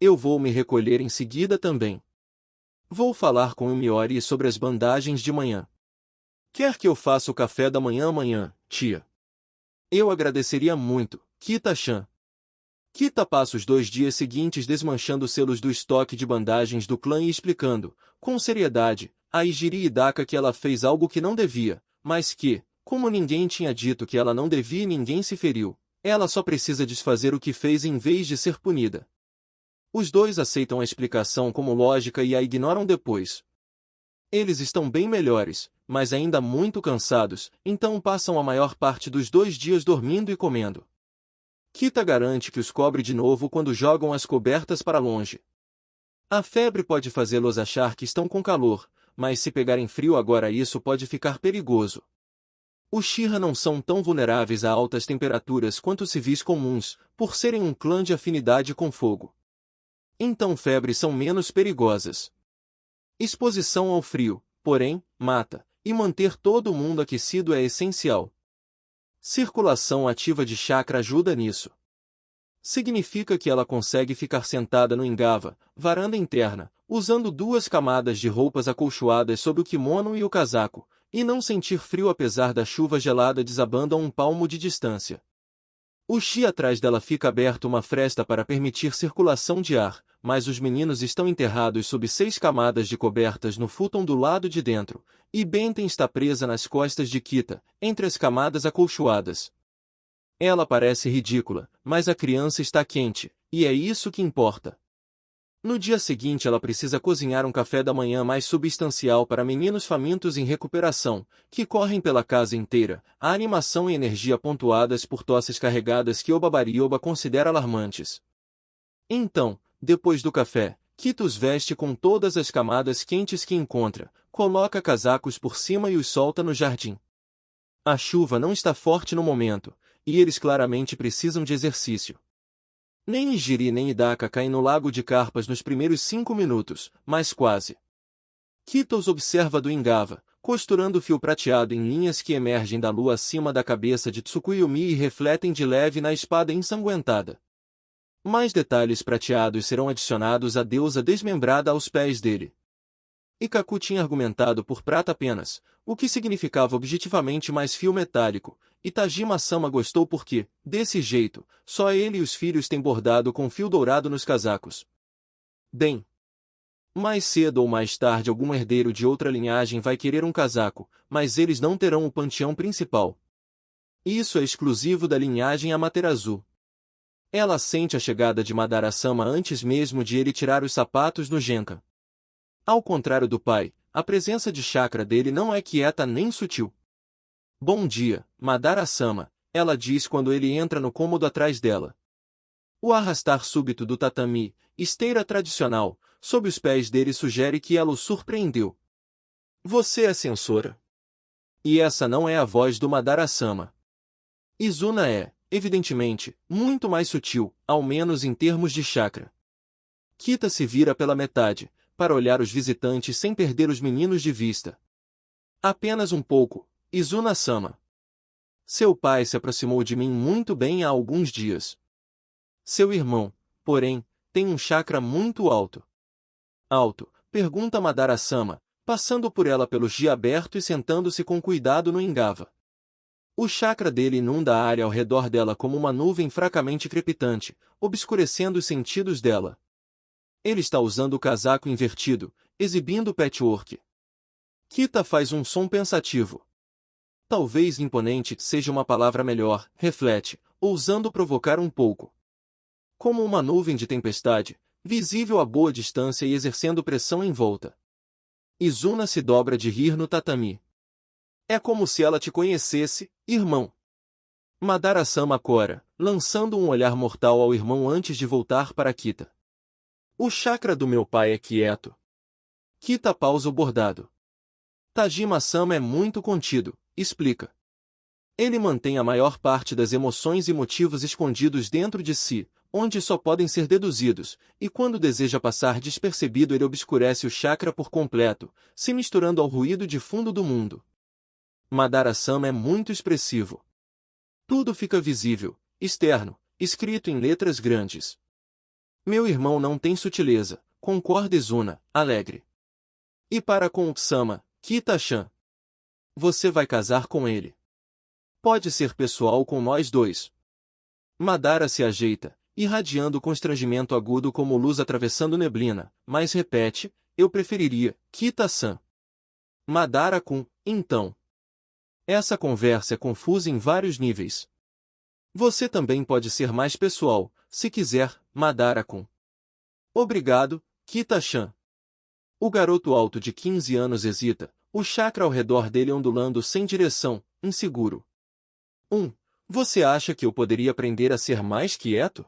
Eu vou me recolher em seguida também. Vou falar com o Miori sobre as bandagens de manhã. Quer que eu faça o café da manhã amanhã, tia? Eu agradeceria muito, Kita-chan. Kita passa os 2 dias seguintes desmanchando selos do estoque de bandagens do clã e explicando, com seriedade, a Ijiri Hidaka que ela fez algo que não devia, mas que, como ninguém tinha dito que ela não devia e ninguém se feriu, ela só precisa desfazer o que fez em vez de ser punida. Os dois aceitam a explicação como lógica e a ignoram depois. Eles estão bem melhores, mas ainda muito cansados, então passam a maior parte dos 2 dias dormindo e comendo. Kita garante que os cobre de novo quando jogam as cobertas para longe. A febre pode fazê-los achar que estão com calor, mas se pegarem frio agora isso pode ficar perigoso. Os Shira não são tão vulneráveis a altas temperaturas quanto os civis comuns, por serem um clã de afinidade com fogo. Então febres são menos perigosas. Exposição ao frio, porém, mata, e manter todo mundo aquecido é essencial. Circulação ativa de chakra ajuda nisso. Significa que ela consegue ficar sentada no engava, varanda interna, usando 2 camadas de roupas acolchoadas sob o kimono e o casaco, e não sentir frio apesar da chuva gelada desabando a um palmo de distância. O chi atrás dela fica aberto uma fresta para permitir circulação de ar, mas os meninos estão enterrados sob 6 camadas de cobertas no futon do lado de dentro, e Benten está presa nas costas de Kita, entre as camadas acolchoadas. Ela parece ridícula, mas a criança está quente, e é isso que importa. No dia seguinte ela precisa cozinhar um café da manhã mais substancial para meninos famintos em recuperação, que correm pela casa inteira, a animação e energia pontuadas por tosses carregadas que Obabari Oba considera alarmantes. Então, depois do café, Kita os veste com todas as camadas quentes que encontra, coloca casacos por cima e os solta no jardim. A chuva não está forte no momento, e eles claramente precisam de exercício. Nem Ijiri nem Hidaka caem no lago de carpas nos primeiros 5 minutos, mas quase. Kita os observa do engava, costurando o fio prateado em linhas que emergem da lua acima da cabeça de Tsukuyomi e refletem de leve na espada ensanguentada. Mais detalhes prateados serão adicionados à deusa desmembrada aos pés dele. Ikaku tinha argumentado por prata apenas, o que significava objetivamente mais fio metálico, e Tajima-sama gostou porque, desse jeito, só ele e os filhos têm bordado com fio dourado nos casacos. Bem, mais cedo ou mais tarde algum herdeiro de outra linhagem vai querer um casaco, mas eles não terão o panteão principal. Isso é exclusivo da linhagem Amaterasu. Ela sente a chegada de Madara-sama antes mesmo de ele tirar os sapatos no Genkan. Ao contrário do pai, a presença de chakra dele não é quieta nem sutil. Bom dia, Madara-sama, ela diz quando ele entra no cômodo atrás dela. O arrastar súbito do tatami, esteira tradicional, sob os pés dele sugere que ela o surpreendeu. Você é censora. E essa não é a voz do Madara-sama. Izuna é, evidentemente, muito mais sutil, ao menos em termos de chakra. Kita se vira pela metade, para olhar os visitantes sem perder os meninos de vista. Apenas um pouco, Izuna-sama. Seu pai se aproximou de mim muito bem há alguns dias. Seu irmão, porém, tem um chakra muito alto. Alto? Pergunta Madara-sama, passando por ela pelo gi aberto e sentando-se com cuidado no engava. O chakra dele inunda a área ao redor dela como uma nuvem fracamente crepitante, obscurecendo os sentidos dela. Ele está usando o casaco invertido, exibindo o patchwork. Kita faz um som pensativo. Talvez imponente seja uma palavra melhor, reflete, ousando provocar um pouco. Como uma nuvem de tempestade, visível a boa distância e exercendo pressão em volta. Izuna se dobra de rir no tatami. É como se ela te conhecesse, irmão. Madara-sama cora, lançando um olhar mortal ao irmão antes de voltar para Kita. O chakra do meu pai é quieto. Kita pausa o bordado. Tajima-sama é muito contido, explica. Ele mantém a maior parte das emoções e motivos escondidos dentro de si, onde só podem ser deduzidos, e quando deseja passar despercebido ele obscurece o chakra por completo, se misturando ao ruído de fundo do mundo. Madara-sama é muito expressivo. Tudo fica visível, externo, escrito em letras grandes. Meu irmão não tem sutileza, concorda Izuna, alegre. E para com o Sama, Kita-chan. Você vai casar com ele. Pode ser pessoal com nós dois. Madara se ajeita, irradiando constrangimento agudo como luz atravessando neblina, mas repete, eu preferiria, Kita-san. Madara-kun, então. Essa conversa é confusa em vários níveis. Você também pode ser mais pessoal, se quiser, Madara-kun. Obrigado, Kita-chan. O garoto alto de 15 anos hesita, o chakra ao redor dele ondulando sem direção, inseguro. Você acha que eu poderia aprender a ser mais quieto?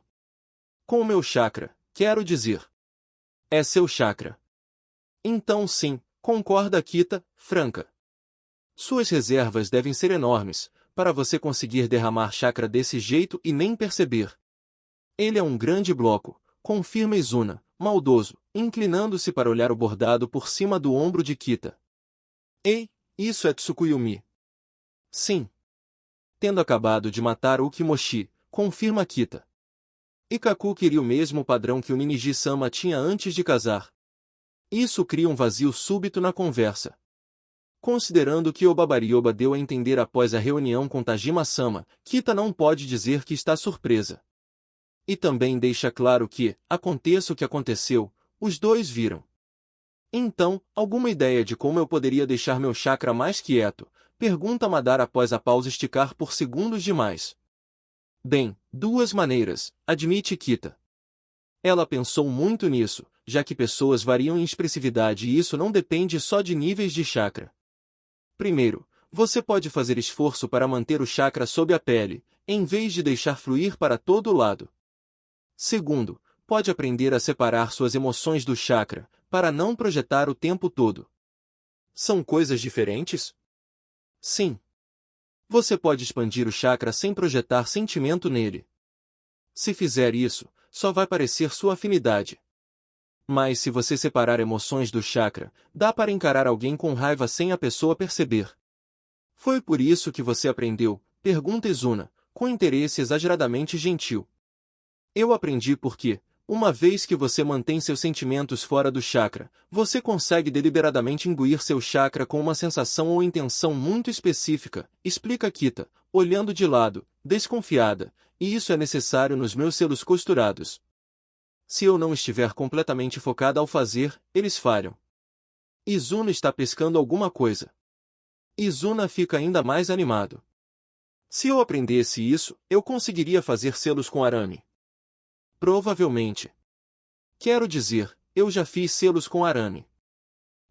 Com o meu chakra, quero dizer. É seu chakra. Então sim, concorda Kita, franca. Suas reservas devem ser enormes, para você conseguir derramar chakra desse jeito e nem perceber. Ele é um grande bloco, confirma Izuna, maldoso, inclinando-se para olhar o bordado por cima do ombro de Kita. Ei, isso é Tsukuyumi. Sim. Tendo acabado de matar o Kimoshi, confirma Kita. Ikkaku queria o mesmo padrão que o Ninigi-sama tinha antes de casar. Isso cria um vazio súbito na conversa. Considerando que Obabarioba deu a entender após a reunião com Tajima-sama, Kita não pode dizer que está surpresa. E também deixa claro que, aconteça o que aconteceu, os dois viram. Então, alguma ideia de como eu poderia deixar meu chakra mais quieto? Pergunta Madara após a pausa esticar por segundos demais. Bem, duas maneiras, admite Kita. Ela pensou muito nisso, já que pessoas variam em expressividade e isso não depende só de níveis de chakra. Primeiro, você pode fazer esforço para manter o chakra sob a pele, em vez de deixar fluir para todo lado. Segundo, pode aprender a separar suas emoções do chakra, para não projetar o tempo todo. São coisas diferentes? Sim. Você pode expandir o chakra sem projetar sentimento nele. Se fizer isso, só vai parecer sua afinidade. Mas se você separar emoções do chakra, dá para encarar alguém com raiva sem a pessoa perceber. Foi por isso que você aprendeu? Pergunta Izuna, com interesse exageradamente gentil. Eu aprendi porque, uma vez que você mantém seus sentimentos fora do chakra, você consegue deliberadamente imbuir seu chakra com uma sensação ou intenção muito específica, explica Kita, olhando de lado, desconfiada, e isso é necessário nos meus selos costurados. Se eu não estiver completamente focada ao fazer, eles falham. Izuna está pescando alguma coisa. Izuna fica ainda mais animado. Se eu aprendesse isso, eu conseguiria fazer selos com arame. Provavelmente. Quero dizer, eu já fiz selos com arame.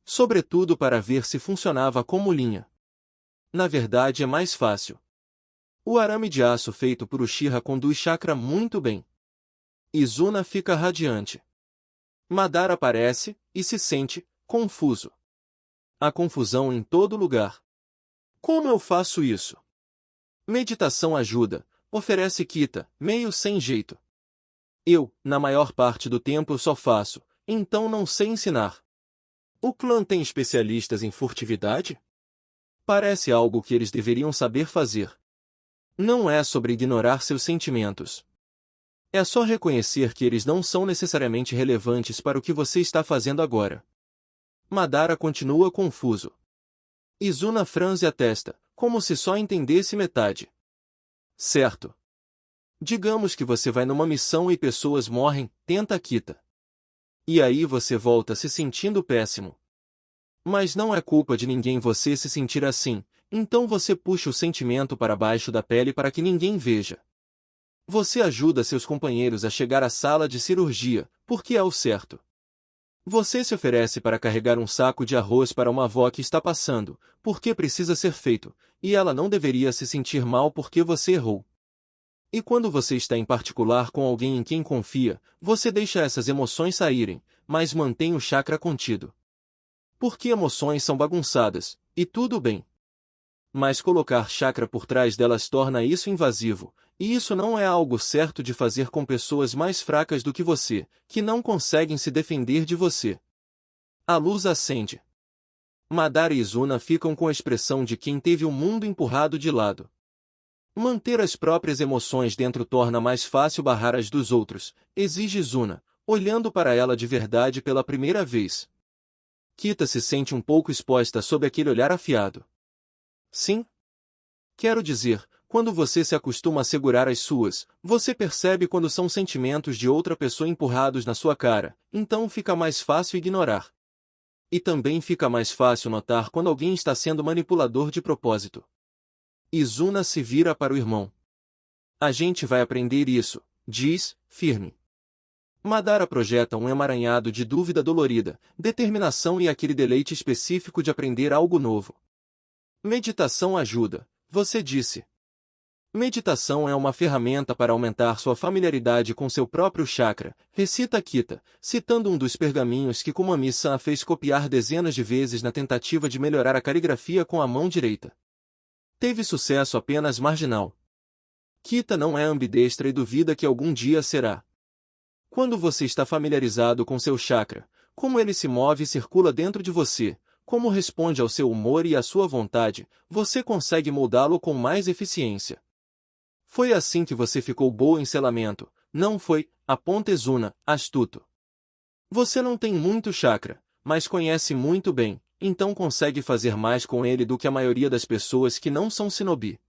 Sobretudo para ver se funcionava como linha. Na verdade é mais fácil. O arame de aço feito por Uchiha conduz chakra muito bem. Izuna fica radiante. Madara aparece, e se sente, confuso. Há confusão em todo lugar. Como eu faço isso? Meditação ajuda, oferece Kita, meio sem jeito. Eu, na maior parte do tempo só faço, então não sei ensinar. O clã tem especialistas em furtividade? Parece algo que eles deveriam saber fazer. Não é sobre ignorar seus sentimentos. É só reconhecer que eles não são necessariamente relevantes para o que você está fazendo agora. Madara continua confuso. Izuna franze a testa, como se só entendesse metade. Certo. Digamos que você vai numa missão e pessoas morrem, tenta Kita. E aí você volta se sentindo péssimo. Mas não é culpa de ninguém você se sentir assim, então você puxa o sentimento para baixo da pele para que ninguém veja. Você ajuda seus companheiros a chegar à sala de cirurgia, porque é o certo. Você se oferece para carregar um saco de arroz para uma avó que está passando, porque precisa ser feito, e ela não deveria se sentir mal porque você errou. E quando você está em particular com alguém em quem confia, você deixa essas emoções saírem, mas mantém o chakra contido. Porque emoções são bagunçadas, e tudo bem. Mas colocar chakra por trás delas torna isso invasivo, e isso não é algo certo de fazer com pessoas mais fracas do que você, que não conseguem se defender de você. A luz acende. Madara e Izuna ficam com a expressão de quem teve o mundo empurrado de lado. Manter as próprias emoções dentro torna mais fácil barrar as dos outros, exige Izuna, olhando para ela de verdade pela primeira vez. Kita se sente um pouco exposta sob aquele olhar afiado. Sim? Quero dizer, quando você se acostuma a segurar as suas, você percebe quando são sentimentos de outra pessoa empurrados na sua cara, então fica mais fácil ignorar. E também fica mais fácil notar quando alguém está sendo manipulador de propósito. Izuna se vira para o irmão. A gente vai aprender isso, diz, firme. Madara projeta um emaranhado de dúvida dolorida, determinação e aquele deleite específico de aprender algo novo. Meditação ajuda, você disse. Meditação é uma ferramenta para aumentar sua familiaridade com seu próprio chakra, recita Kita, citando um dos pergaminhos que Kumami-san a fez copiar dezenas de vezes na tentativa de melhorar a caligrafia com a mão direita. Teve sucesso apenas marginal. Kita não é ambidestra e duvida que algum dia será. Quando você está familiarizado com seu chakra, como ele se move e circula dentro de você, como responde ao seu humor e à sua vontade, você consegue moldá-lo com mais eficiência. Foi assim que você ficou boa em selamento, não foi? Aponta Izuna, astuto. Você não tem muito chakra, mas conhece muito bem, então consegue fazer mais com ele do que a maioria das pessoas que não são shinobi.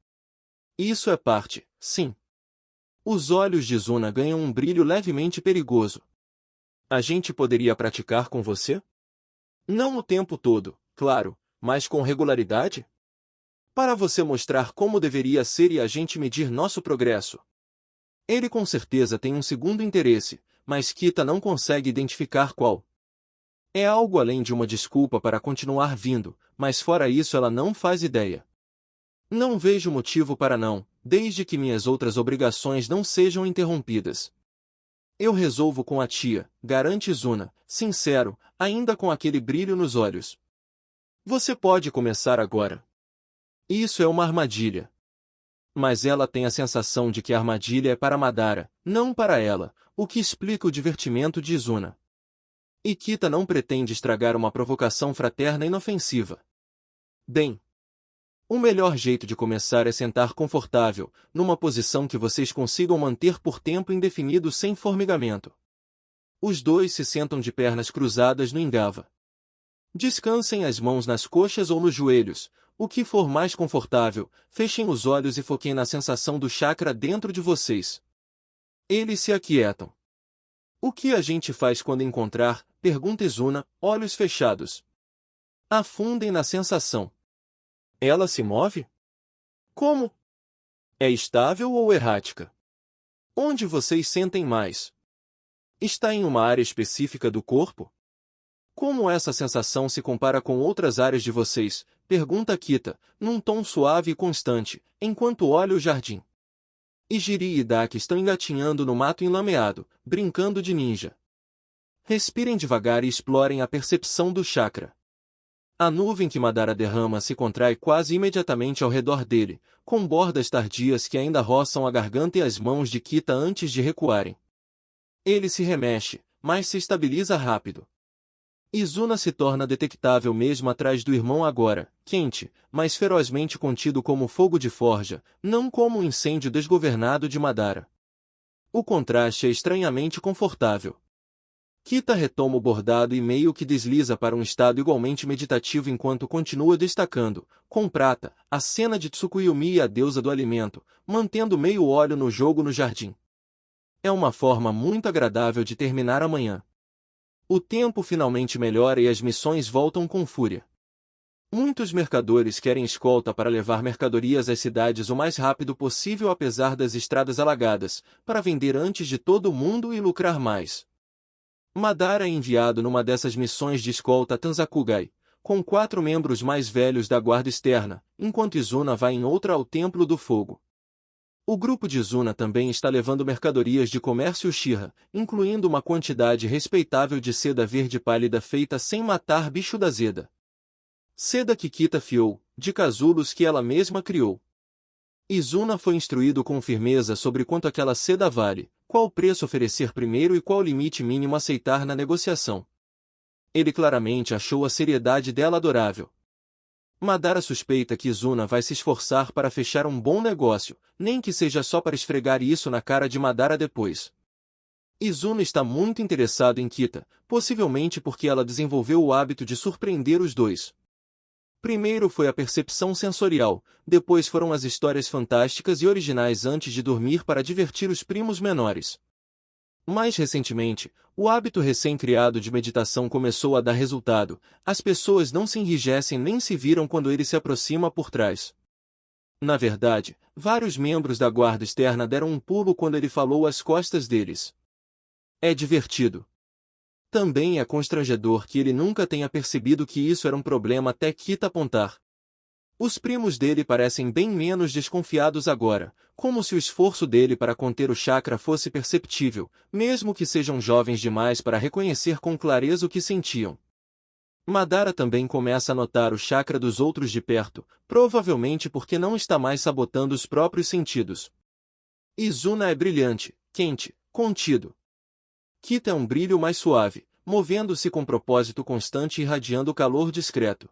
Isso é parte, sim. Os olhos de Izuna ganham um brilho levemente perigoso. A gente poderia praticar com você? Não o tempo todo, claro, mas com regularidade? Para você mostrar como deveria ser e a gente medir nosso progresso. Ele com certeza tem um segundo interesse, mas Kita não consegue identificar qual. É algo além de uma desculpa para continuar vindo, mas fora isso ela não faz ideia. Não vejo motivo para não, desde que minhas outras obrigações não sejam interrompidas. Eu resolvo com a tia, garante Izuna, sincero, ainda com aquele brilho nos olhos. Você pode começar agora. Isso é uma armadilha. Mas ela tem a sensação de que a armadilha é para Madara, não para ela, o que explica o divertimento de Izuna. E Kita não pretende estragar uma provocação fraterna inofensiva. Bem, o melhor jeito de começar é sentar confortável, numa posição que vocês consigam manter por tempo indefinido sem formigamento. Os dois se sentam de pernas cruzadas no engava. Descansem as mãos nas coxas ou nos joelhos, o que for mais confortável, fechem os olhos e foquem na sensação do chakra dentro de vocês. Eles se aquietam. O que a gente faz quando encontrar? Pergunta Izuna, olhos fechados. Afundem na sensação. Ela se move? Como? É estável ou errática? Onde vocês sentem mais? Está em uma área específica do corpo? Como essa sensação se compara com outras áreas de vocês? Pergunta Kita, num tom suave e constante, enquanto olha o jardim. Ijiri e Daki estão engatinhando no mato enlameado, brincando de ninja. Respirem devagar e explorem a percepção do chakra. A nuvem que Madara derrama se contrai quase imediatamente ao redor dele, com bordas tardias que ainda roçam a garganta e as mãos de Kita antes de recuarem. Ele se remexe, mas se estabiliza rápido. Izuna se torna detectável mesmo atrás do irmão agora, quente, mas ferozmente contido como fogo de forja, não como um incêndio desgovernado de Madara. O contraste é estranhamente confortável. Kita retoma o bordado e meio que desliza para um estado igualmente meditativo enquanto continua destacando, com prata, a cena de Tsukuyomi e a deusa do alimento, mantendo meio óleo no jogo no jardim. É uma forma muito agradável de terminar a manhã. O tempo finalmente melhora e as missões voltam com fúria. Muitos mercadores querem escolta para levar mercadorias às cidades o mais rápido possível apesar das estradas alagadas, para vender antes de todo mundo e lucrar mais. Madara é enviado numa dessas missões de escolta a Tanzakugai, com 4 membros mais velhos da guarda externa, enquanto Izuna vai em outra ao Templo do Fogo. O grupo de Izuna também está levando mercadorias de comércio Uchiha, incluindo uma quantidade respeitável de seda verde pálida feita sem matar bicho da Zeda. Seda que Kita fiou, de casulos que ela mesma criou. Izuna foi instruído com firmeza sobre quanto aquela seda vale, qual preço oferecer primeiro e qual limite mínimo aceitar na negociação. Ele claramente achou a seriedade dela adorável. Madara suspeita que Izuna vai se esforçar para fechar um bom negócio, nem que seja só para esfregar isso na cara de Madara depois. Izuna está muito interessado em Kita, possivelmente porque ela desenvolveu o hábito de surpreender os dois. Primeiro foi a percepção sensorial, depois foram as histórias fantásticas e originais antes de dormir para divertir os primos menores. Mais recentemente, o hábito recém-criado de meditação começou a dar resultado, as pessoas não se enrijecem nem se viram quando ele se aproxima por trás. Na verdade, vários membros da guarda externa deram um pulo quando ele falou às costas deles. É divertido. Também é constrangedor que ele nunca tenha percebido que isso era um problema até Kita apontar. Os primos dele parecem bem menos desconfiados agora, como se o esforço dele para conter o chakra fosse perceptível, mesmo que sejam jovens demais para reconhecer com clareza o que sentiam. Madara também começa a notar o chakra dos outros de perto, provavelmente porque não está mais sabotando os próprios sentidos. Izuna é brilhante, quente, contido. Kita é um brilho mais suave, movendo-se com propósito constante e irradiando calor discreto.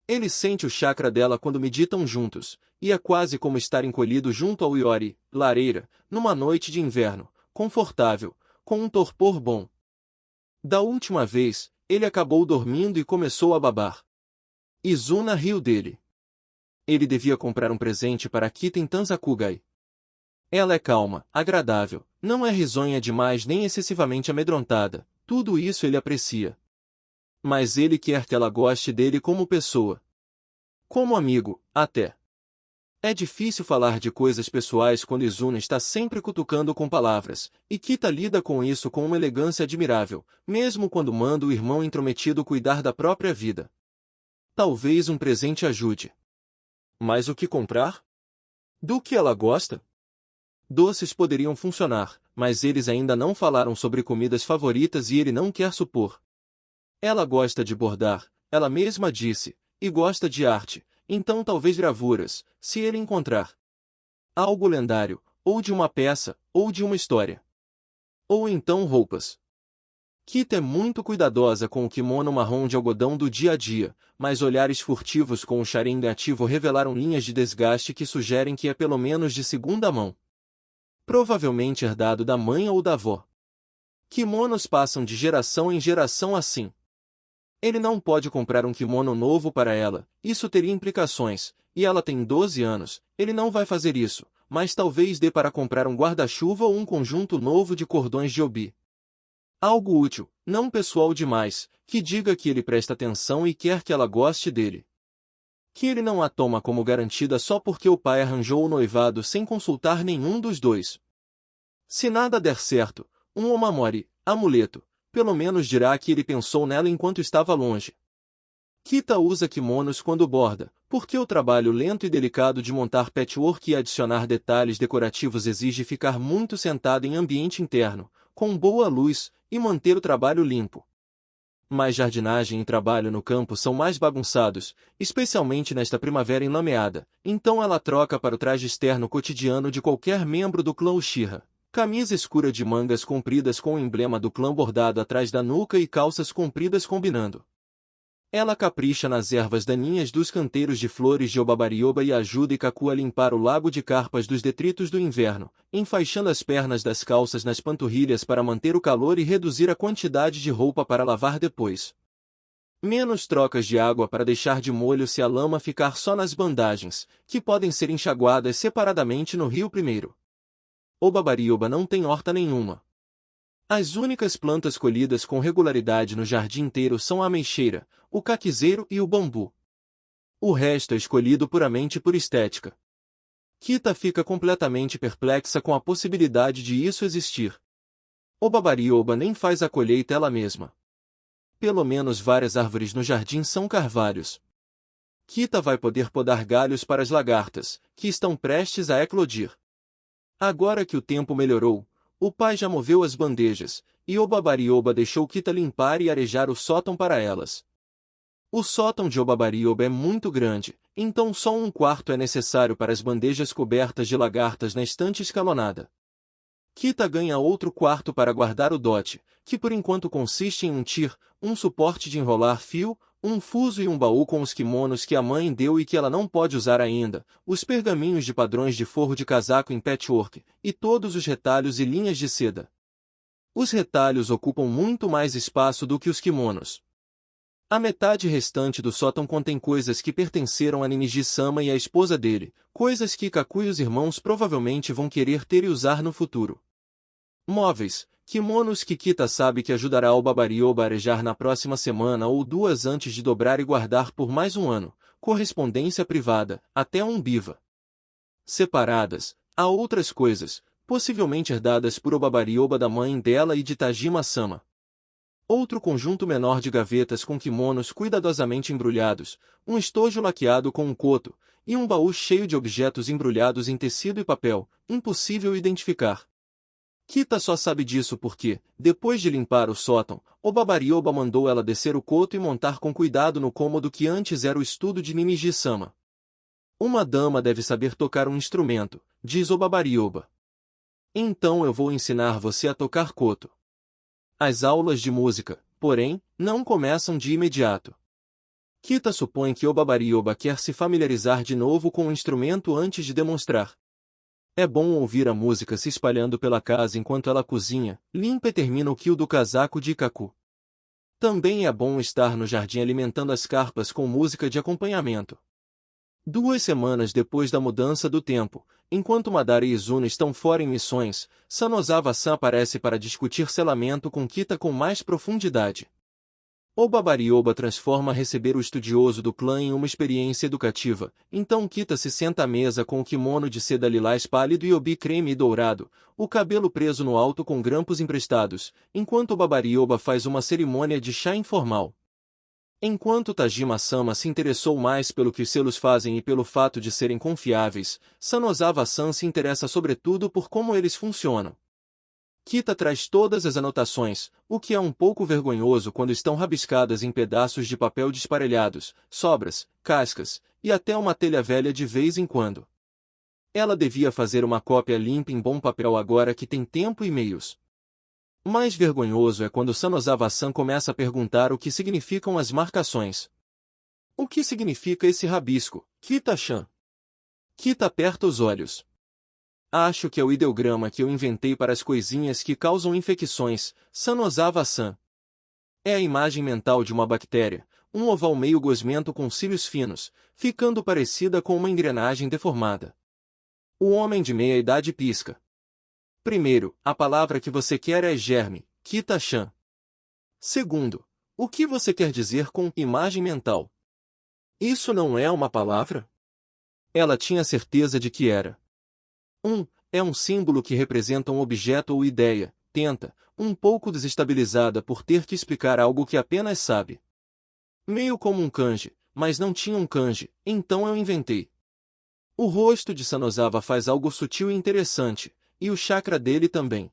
Ele sente o chakra dela quando meditam juntos, e é quase como estar encolhido junto ao Iori, lareira, numa noite de inverno, confortável, com um torpor bom. Da última vez, ele acabou dormindo e começou a babar. Izuna riu dele. Ele devia comprar um presente para Kita em Tanzakugai. Ela é calma, agradável, não é risonha demais nem excessivamente amedrontada, tudo isso ele aprecia. Mas ele quer que ela goste dele como pessoa. Como amigo, até. É difícil falar de coisas pessoais quando Izuna está sempre cutucando com palavras, e Kita lida com isso com uma elegância admirável, mesmo quando manda o irmão intrometido cuidar da própria vida. Talvez um presente ajude. Mas o que comprar? Do que ela gosta? Doces poderiam funcionar, mas eles ainda não falaram sobre comidas favoritas e ele não quer supor. Ela gosta de bordar, ela mesma disse, e gosta de arte, então talvez gravuras, se ele encontrar algo lendário, ou de uma peça, ou de uma história. Ou então roupas. Kita é muito cuidadosa com o kimono marrom de algodão do dia a dia, mas olhares furtivos com o Sharingan ativo revelaram linhas de desgaste que sugerem que é pelo menos de segunda mão. Provavelmente herdado da mãe ou da avó. Kimonos passam de geração em geração assim. Ele não pode comprar um kimono novo para ela, isso teria implicações, e ela tem 12 anos, ele não vai fazer isso, mas talvez dê para comprar um guarda-chuva ou um conjunto novo de cordões de obi. Algo útil, não pessoal demais, que diga que ele presta atenção e quer que ela goste dele. Que ele não a toma como garantida só porque o pai arranjou o noivado sem consultar nenhum dos dois. Se nada der certo, um omamori, amuleto, pelo menos dirá que ele pensou nela enquanto estava longe. Kita usa kimonos quando borda, porque o trabalho lento e delicado de montar patchwork e adicionar detalhes decorativos exige ficar muito sentado em ambiente interno, com boa luz, e manter o trabalho limpo. Mas jardinagem e trabalho no campo são mais bagunçados, especialmente nesta primavera enlameada, então ela troca para o traje externo cotidiano de qualquer membro do clã Uchiha. Camisa escura de mangas compridas com o emblema do clã bordado atrás da nuca e calças compridas combinando. Ela capricha nas ervas daninhas dos canteiros de flores de obabarioba e ajuda Ikaku a limpar o lago de carpas dos detritos do inverno, enfaixando as pernas das calças nas panturrilhas para manter o calor e reduzir a quantidade de roupa para lavar depois. Menos trocas de água para deixar de molho se a lama ficar só nas bandagens, que podem ser enxaguadas separadamente no rio primeiro. Obabarioba não tem horta nenhuma. As únicas plantas colhidas com regularidade no jardim inteiro são a ameixeira, o caquizeiro e o bambu. O resto é escolhido puramente por estética. Kita fica completamente perplexa com a possibilidade de isso existir. Obabarioba nem faz a colheita ela mesma. Pelo menos várias árvores no jardim são carvalhos. Kita vai poder podar galhos para as lagartas, que estão prestes a eclodir. Agora que o tempo melhorou, o pai já moveu as bandejas, e Obabarioba deixou Kita limpar e arejar o sótão para elas. O sótão de Obabarioba é muito grande, então só um quarto é necessário para as bandejas cobertas de lagartas na estante escalonada. Kita ganha outro quarto para guardar o dote, que por enquanto consiste em um tir, um suporte de enrolar fio, um fuso e um baú com os kimonos que a mãe deu e que ela não pode usar ainda, os pergaminhos de padrões de forro de casaco em patchwork, e todos os retalhos e linhas de seda. Os retalhos ocupam muito mais espaço do que os kimonos. A metade restante do sótão contém coisas que pertenceram a Ninigi-sama e à esposa dele, coisas que Kaku e os irmãos provavelmente vão querer ter e usar no futuro. Móveis, kimonos que Kita sabe que ajudará Obabarioba a arejar na próxima semana ou 2 antes de dobrar e guardar por mais um ano, correspondência privada, até um biva. Separadas, há outras coisas, possivelmente herdadas por Obabarioba da mãe dela e de Tajima-sama. Outro conjunto menor de gavetas com kimonos cuidadosamente embrulhados, um estojo laqueado com um coto, e um baú cheio de objetos embrulhados em tecido e papel, impossível identificar. Kita só sabe disso porque, depois de limpar o sótão, Obabarioba mandou ela descer o coto e montar com cuidado no cômodo que antes era o estudo de Ninigi-sama. Uma dama deve saber tocar um instrumento, diz Obabarioba. Então eu vou ensinar você a tocar koto. As aulas de música, porém, não começam de imediato. Kita supõe que Obabarioba quer se familiarizar de novo com o instrumento antes de demonstrar. É bom ouvir a música se espalhando pela casa enquanto ela cozinha, limpa e termina o quilo do casaco de Kaku. Também é bom estar no jardim alimentando as carpas com música de acompanhamento. 2 semanas depois da mudança do tempo, enquanto Madara e Izuna estão fora em missões, Sanozawa-san aparece para discutir selamento com Kita com mais profundidade. Obabarioba transforma receber o estudioso do clã em uma experiência educativa, então Kita se senta à mesa com o kimono de seda lilás pálido e obi creme e dourado, o cabelo preso no alto com grampos emprestados, enquanto Obabarioba faz uma cerimônia de chá informal. Enquanto Tajima-sama se interessou mais pelo que os selos fazem e pelo fato de serem confiáveis, Sanozawa-san se interessa sobretudo por como eles funcionam. Kita traz todas as anotações, o que é um pouco vergonhoso quando estão rabiscadas em pedaços de papel desparelhados, sobras, cascas, e até uma telha velha de vez em quando. Ela devia fazer uma cópia limpa em bom papel agora que tem tempo e meios. Mais vergonhoso é quando Sanozawa-san começa a perguntar o que significam as marcações. O que significa esse rabisco, Kita-chan? Kita aperta os olhos. Acho que é o ideograma que eu inventei para as coisinhas que causam infecções, Sanozawa-san. É a imagem mental de uma bactéria, um oval meio gosmento com cílios finos, ficando parecida com uma engrenagem deformada. O homem de meia idade pisca. Primeiro, a palavra que você quer é germe, Kita-chan. Segundo, o que você quer dizer com imagem mental? Isso não é uma palavra? Ela tinha certeza de que era. É um símbolo que representa um objeto ou ideia, tenta, um pouco desestabilizada por ter que explicar algo que apenas sabe. Meio como um kanji, mas não tinha um kanji, então eu inventei. O rosto de Sanozawa faz algo sutil e interessante, e o chakra dele também.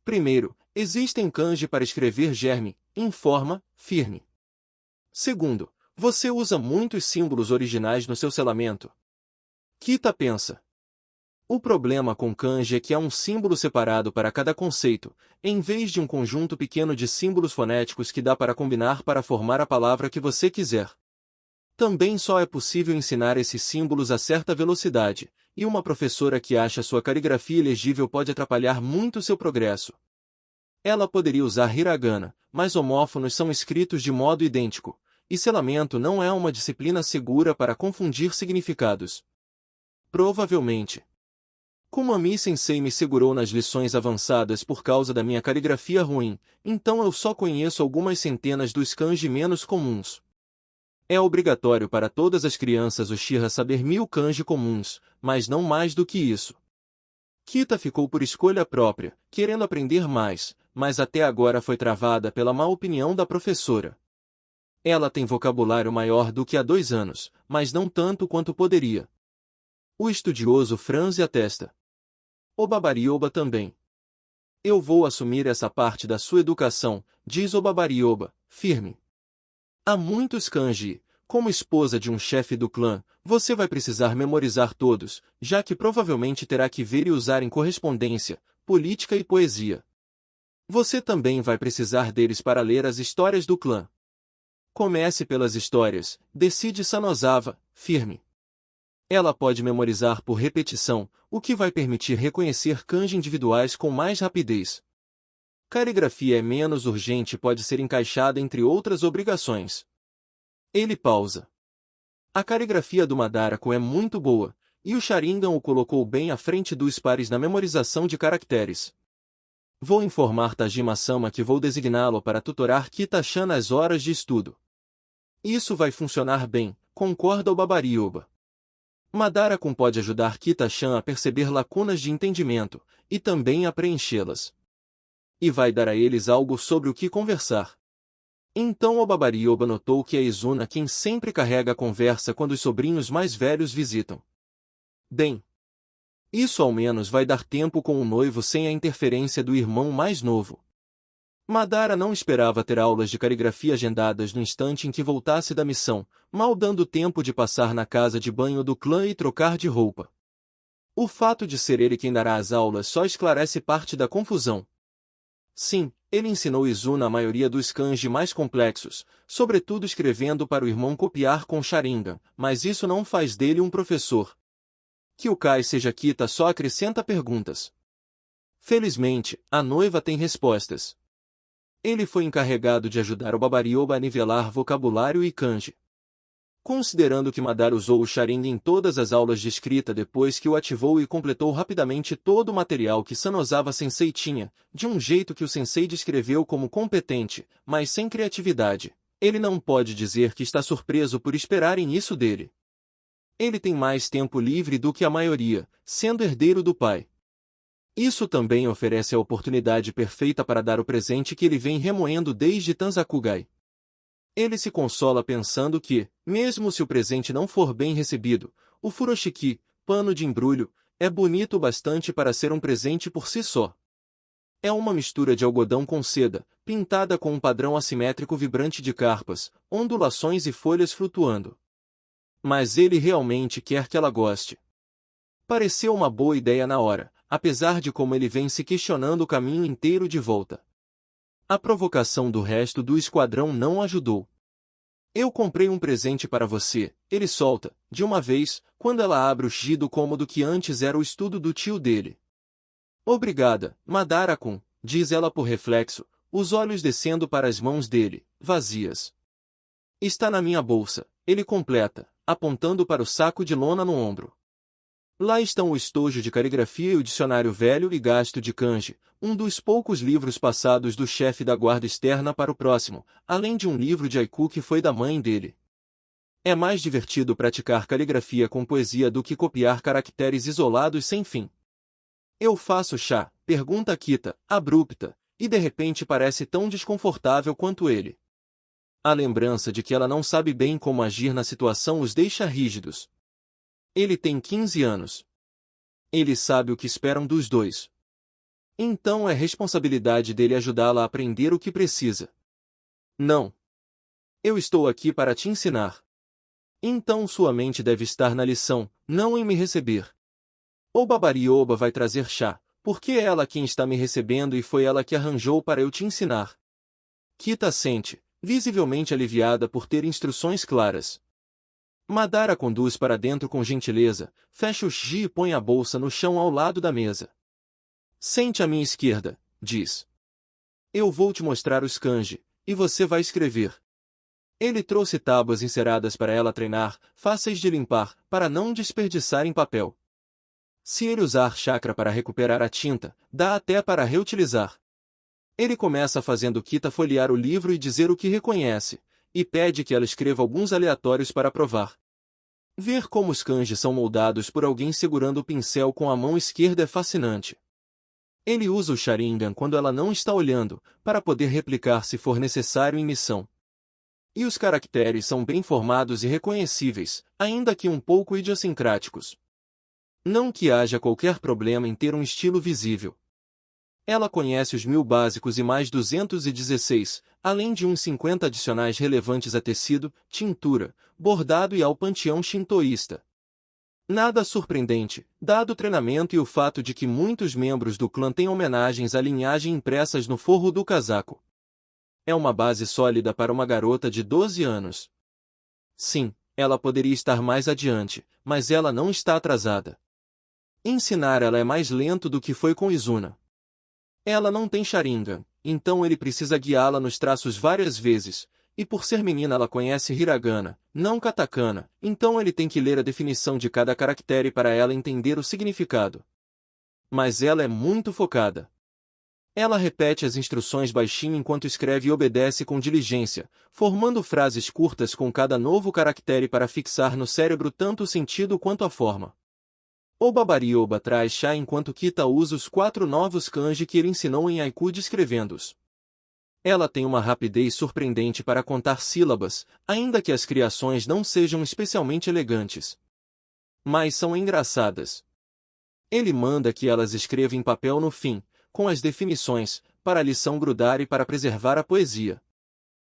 Primeiro, existem kanji para escrever germe, em forma, firme. Segundo, você usa muitos símbolos originais no seu selamento. Kita pensa. O problema com kanji é que há um símbolo separado para cada conceito, em vez de um conjunto pequeno de símbolos fonéticos que dá para combinar para formar a palavra que você quiser. Também só é possível ensinar esses símbolos a certa velocidade, e uma professora que acha sua caligrafia ilegível pode atrapalhar muito seu progresso. Ela poderia usar hiragana, mas homófonos são escritos de modo idêntico, e selamento não é uma disciplina segura para confundir significados. Provavelmente. Como a Mi-sensei me segurou nas lições avançadas por causa da minha caligrafia ruim, então eu só conheço algumas centenas dos kanji menos comuns. É obrigatório para todas as crianças Uchiha saber 1000 kanji comuns, mas não mais do que isso. Kita ficou por escolha própria, querendo aprender mais, mas até agora foi travada pela má opinião da professora. Ela tem vocabulário maior do que há 2 anos, mas não tanto quanto poderia. O estudioso franze a testa. O Babarioba também. Eu vou assumir essa parte da sua educação, diz o Babarioba, firme. Há muitos kanji. Como esposa de um chefe do clã, você vai precisar memorizar todos, já que provavelmente terá que ver e usar em correspondência, política e poesia. Você também vai precisar deles para ler as histórias do clã. Comece pelas histórias, decide Sanozawa, firme. Ela pode memorizar por repetição, o que vai permitir reconhecer kanji individuais com mais rapidez. Caligrafia é menos urgente e pode ser encaixada entre outras obrigações. Ele pausa. A caligrafia do Madaraku é muito boa, e o Sharingan o colocou bem à frente dos pares na memorização de caracteres. Vou informar Tajima-sama que vou designá-lo para tutorar Kita-chan nas horas de estudo. Isso vai funcionar bem, concorda o Babarioba. Madara-kun pode ajudar Kita-chan a perceber lacunas de entendimento, e também a preenchê-las. E vai dar a eles algo sobre o que conversar. Então o Babarioba notou que é Izuna quem sempre carrega a conversa quando os sobrinhos mais velhos visitam. Bem, isso ao menos vai dar tempo com o noivo sem a interferência do irmão mais novo. Madara não esperava ter aulas de caligrafia agendadas no instante em que voltasse da missão, mal dando tempo de passar na casa de banho do clã e trocar de roupa. O fato de ser ele quem dará as aulas só esclarece parte da confusão. Sim, ele ensinou Izuna a maioria dos kanji mais complexos, sobretudo escrevendo para o irmão copiar com Sharingan, mas isso não faz dele um professor. Que o Kai seja Kita só acrescenta perguntas. Felizmente, a noiva tem respostas. Ele foi encarregado de ajudar o Babarioba a nivelar vocabulário e kanji. Considerando que Madara usou o Sharingan em todas as aulas de escrita depois que o ativou e completou rapidamente todo o material que Sanozawa Sensei tinha, de um jeito que o Sensei descreveu como competente, mas sem criatividade, ele não pode dizer que está surpreso por esperarem isso dele. Ele tem mais tempo livre do que a maioria, sendo herdeiro do pai. Isso também oferece a oportunidade perfeita para dar o presente que ele vem remoendo desde Tanzakugai. Ele se consola pensando que, mesmo se o presente não for bem recebido, o furoshiki, pano de embrulho, é bonito o bastante para ser um presente por si só. É uma mistura de algodão com seda, pintada com um padrão assimétrico vibrante de carpas, ondulações e folhas flutuando. Mas ele realmente quer que ela goste. Pareceu uma boa ideia na hora, apesar de como ele vem se questionando o caminho inteiro de volta. A provocação do resto do esquadrão não ajudou. Eu comprei um presente para você, ele solta, de uma vez, quando ela abre o chi do cômodo que antes era o estudo do tio dele. Obrigada, Madara-kun, diz ela por reflexo, os olhos descendo para as mãos dele, vazias. Está na minha bolsa, ele completa, apontando para o saco de lona no ombro. Lá estão o estojo de caligrafia e o dicionário velho e gasto de kanji, um dos poucos livros passados do chefe da guarda externa para o próximo, além de um livro de haiku que foi da mãe dele. É mais divertido praticar caligrafia com poesia do que copiar caracteres isolados sem fim. Eu faço chá, pergunta Kita, abrupta, e de repente parece tão desconfortável quanto ele. A lembrança de que ela não sabe bem como agir na situação os deixa rígidos. Ele tem 15 anos. Ele sabe o que esperam dos dois. Então é responsabilidade dele ajudá-la a aprender o que precisa. Não. Eu estou aqui para te ensinar. Então sua mente deve estar na lição, não em me receber. O Babarioba vai trazer chá, porque é ela quem está me recebendo e foi ela que arranjou para eu te ensinar. Kita sente, visivelmente aliviada por ter instruções claras. Madara conduz para dentro com gentileza, fecha o chi e põe a bolsa no chão ao lado da mesa. Sente à minha esquerda, diz. Eu vou te mostrar os kanji, e você vai escrever. Ele trouxe tábuas enceradas para ela treinar, fáceis de limpar, para não desperdiçar em papel. Se ele usar chakra para recuperar a tinta, dá até para reutilizar. Ele começa fazendo Kita folhear o livro e dizer o que reconhece, e pede que ela escreva alguns aleatórios para provar. Ver como os kanji são moldados por alguém segurando o pincel com a mão esquerda é fascinante. Ele usa o Sharingan quando ela não está olhando, para poder replicar se for necessário em missão. E os caracteres são bem formados e reconhecíveis, ainda que um pouco idiosincráticos. Não que haja qualquer problema em ter um estilo visível. Ela conhece os 1000 básicos e mais 216, além de uns 50 adicionais relevantes a tecido, tintura, bordado e ao panteão shintoísta. Nada surpreendente, dado o treinamento e o fato de que muitos membros do clã têm homenagens à linhagem impressas no forro do casaco. É uma base sólida para uma garota de 12 anos. Sim, ela poderia estar mais adiante, mas ela não está atrasada. Ensinar ela é mais lento do que foi com Izuna. Ela não tem Sharingan, então ele precisa guiá-la nos traços várias vezes, e por ser menina ela conhece Hiragana, não Katakana, então ele tem que ler a definição de cada caractere para ela entender o significado. Mas ela é muito focada. Ela repete as instruções baixinho enquanto escreve e obedece com diligência, formando frases curtas com cada novo caractere para fixar no cérebro tanto o sentido quanto a forma. O Babarioba traz chá enquanto Kita usa os 4 novos kanji que ele ensinou em haiku descrevendo-os. Ela tem uma rapidez surpreendente para contar sílabas, ainda que as criações não sejam especialmente elegantes. Mas são engraçadas. Ele manda que elas escrevam em papel no fim, com as definições, para a lição grudar e para preservar a poesia.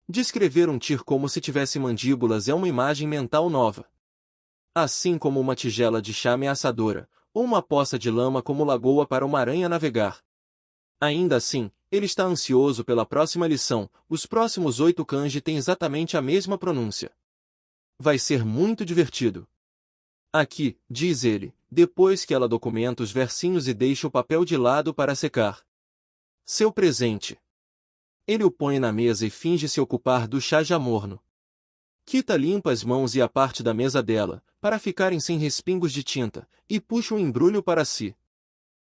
Descrever um tir como se tivesse mandíbulas é uma imagem mental nova. Assim como uma tigela de chá ameaçadora, ou uma poça de lama como lagoa para uma aranha navegar. Ainda assim, ele está ansioso pela próxima lição, os próximos 8 kanji têm exatamente a mesma pronúncia. Vai ser muito divertido. Aqui, diz ele, depois que ela documenta os versinhos e deixa o papel de lado para secar. Seu presente. Ele o põe na mesa e finge se ocupar do chá já morno. Kita limpa as mãos e a parte da mesa dela, para ficarem sem respingos de tinta, e puxa o embrulho para si.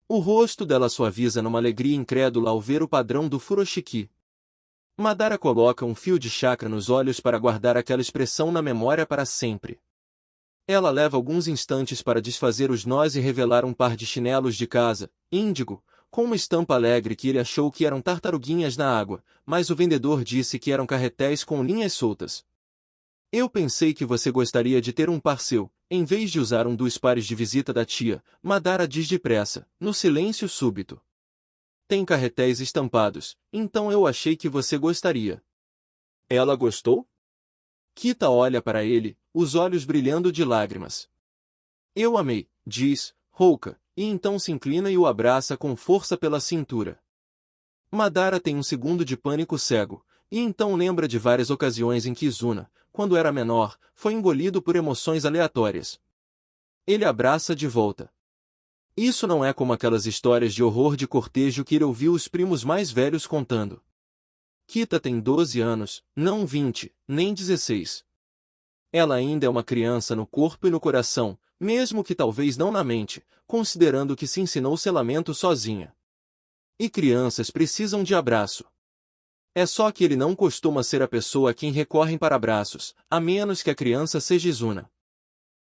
O rosto dela suaviza numa alegria incrédula ao ver o padrão do furoshiki. Madara coloca um fio de chakra nos olhos para guardar aquela expressão na memória para sempre. Ela leva alguns instantes para desfazer os nós e revelar um par de chinelos de casa, índigo, com uma estampa alegre que ele achou que eram tartaruguinhas na água, mas o vendedor disse que eram carretéis com linhas soltas. Eu pensei que você gostaria de ter um par seu, em vez de usar um dos pares de visita da tia, Madara diz depressa, no silêncio súbito. Tem carretéis estampados, então eu achei que você gostaria. Ela gostou? Kita olha para ele, os olhos brilhando de lágrimas. Eu amei, diz, rouca, e então se inclina e o abraça com força pela cintura. Madara tem um segundo de pânico cego, e então lembra de várias ocasiões em que Izuna, quando era menor, foi engolido por emoções aleatórias. Ele abraça de volta. Isso não é como aquelas histórias de horror de cortejo que ele ouviu os primos mais velhos contando. Kita tem 12 anos, não 20, nem 16. Ela ainda é uma criança no corpo e no coração, mesmo que talvez não na mente, considerando que se ensinou selamento sozinha. E crianças precisam de abraço. É só que ele não costuma ser a pessoa a quem recorrem para abraços, a menos que a criança seja Izuna.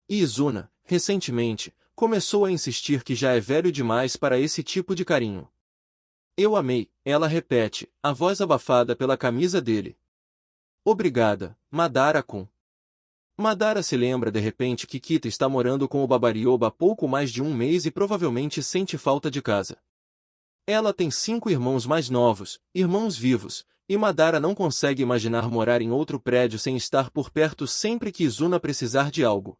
E Izuna, recentemente, começou a insistir que já é velho demais para esse tipo de carinho. Eu amei, ela repete, a voz abafada pela camisa dele. Obrigada, Madara-kun. Madara se lembra de repente que Kita está morando com o Babarioba há pouco mais de um mês e provavelmente sente falta de casa. Ela tem 5 irmãos mais novos, irmãos vivos, e Madara não consegue imaginar morar em outro prédio sem estar por perto sempre que Izuna precisar de algo.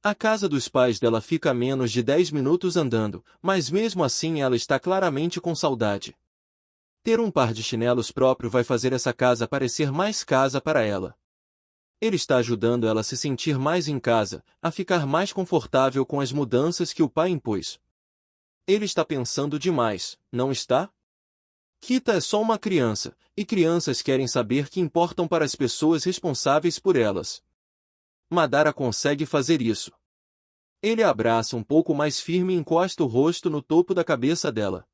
A casa dos pais dela fica a menos de 10 minutos andando, mas mesmo assim ela está claramente com saudade. Ter um par de chinelos próprio vai fazer essa casa parecer mais casa para ela. Ele está ajudando ela a se sentir mais em casa, a ficar mais confortável com as mudanças que o pai impôs. Ele está pensando demais, não está? Kita é só uma criança, e crianças querem saber que importam para as pessoas responsáveis por elas. Madara consegue fazer isso. Ele a abraça um pouco mais firme e encosta o rosto no topo da cabeça dela.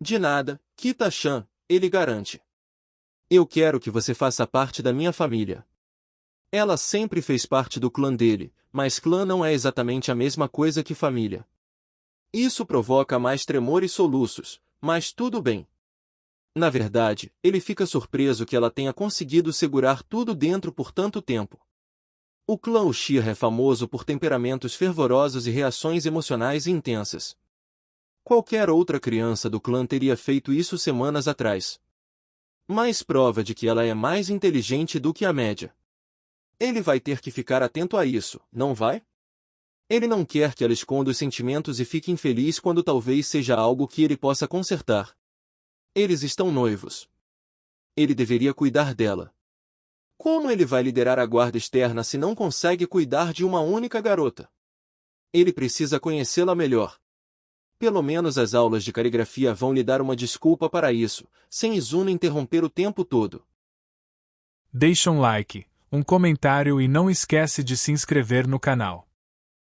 De nada, Kita-chan, ele garante. Eu quero que você faça parte da minha família. Ela sempre fez parte do clã dele, mas clã não é exatamente a mesma coisa que família. Isso provoca mais tremor e soluços, mas tudo bem. Na verdade, ele fica surpreso que ela tenha conseguido segurar tudo dentro por tanto tempo. O clã Uchiha é famoso por temperamentos fervorosos e reações emocionais intensas. Qualquer outra criança do clã teria feito isso semanas atrás. Mais prova de que ela é mais inteligente do que a média. Ele vai ter que ficar atento a isso, não vai? Ele não quer que ela esconda os sentimentos e fique infeliz quando talvez seja algo que ele possa consertar. Eles estão noivos. Ele deveria cuidar dela. Como ele vai liderar a guarda externa se não consegue cuidar de uma única garota? Ele precisa conhecê-la melhor. Pelo menos as aulas de caligrafia vão lhe dar uma desculpa para isso, sem Izuna interromper o tempo todo. Deixa um like, um comentário e não esquece de se inscrever no canal.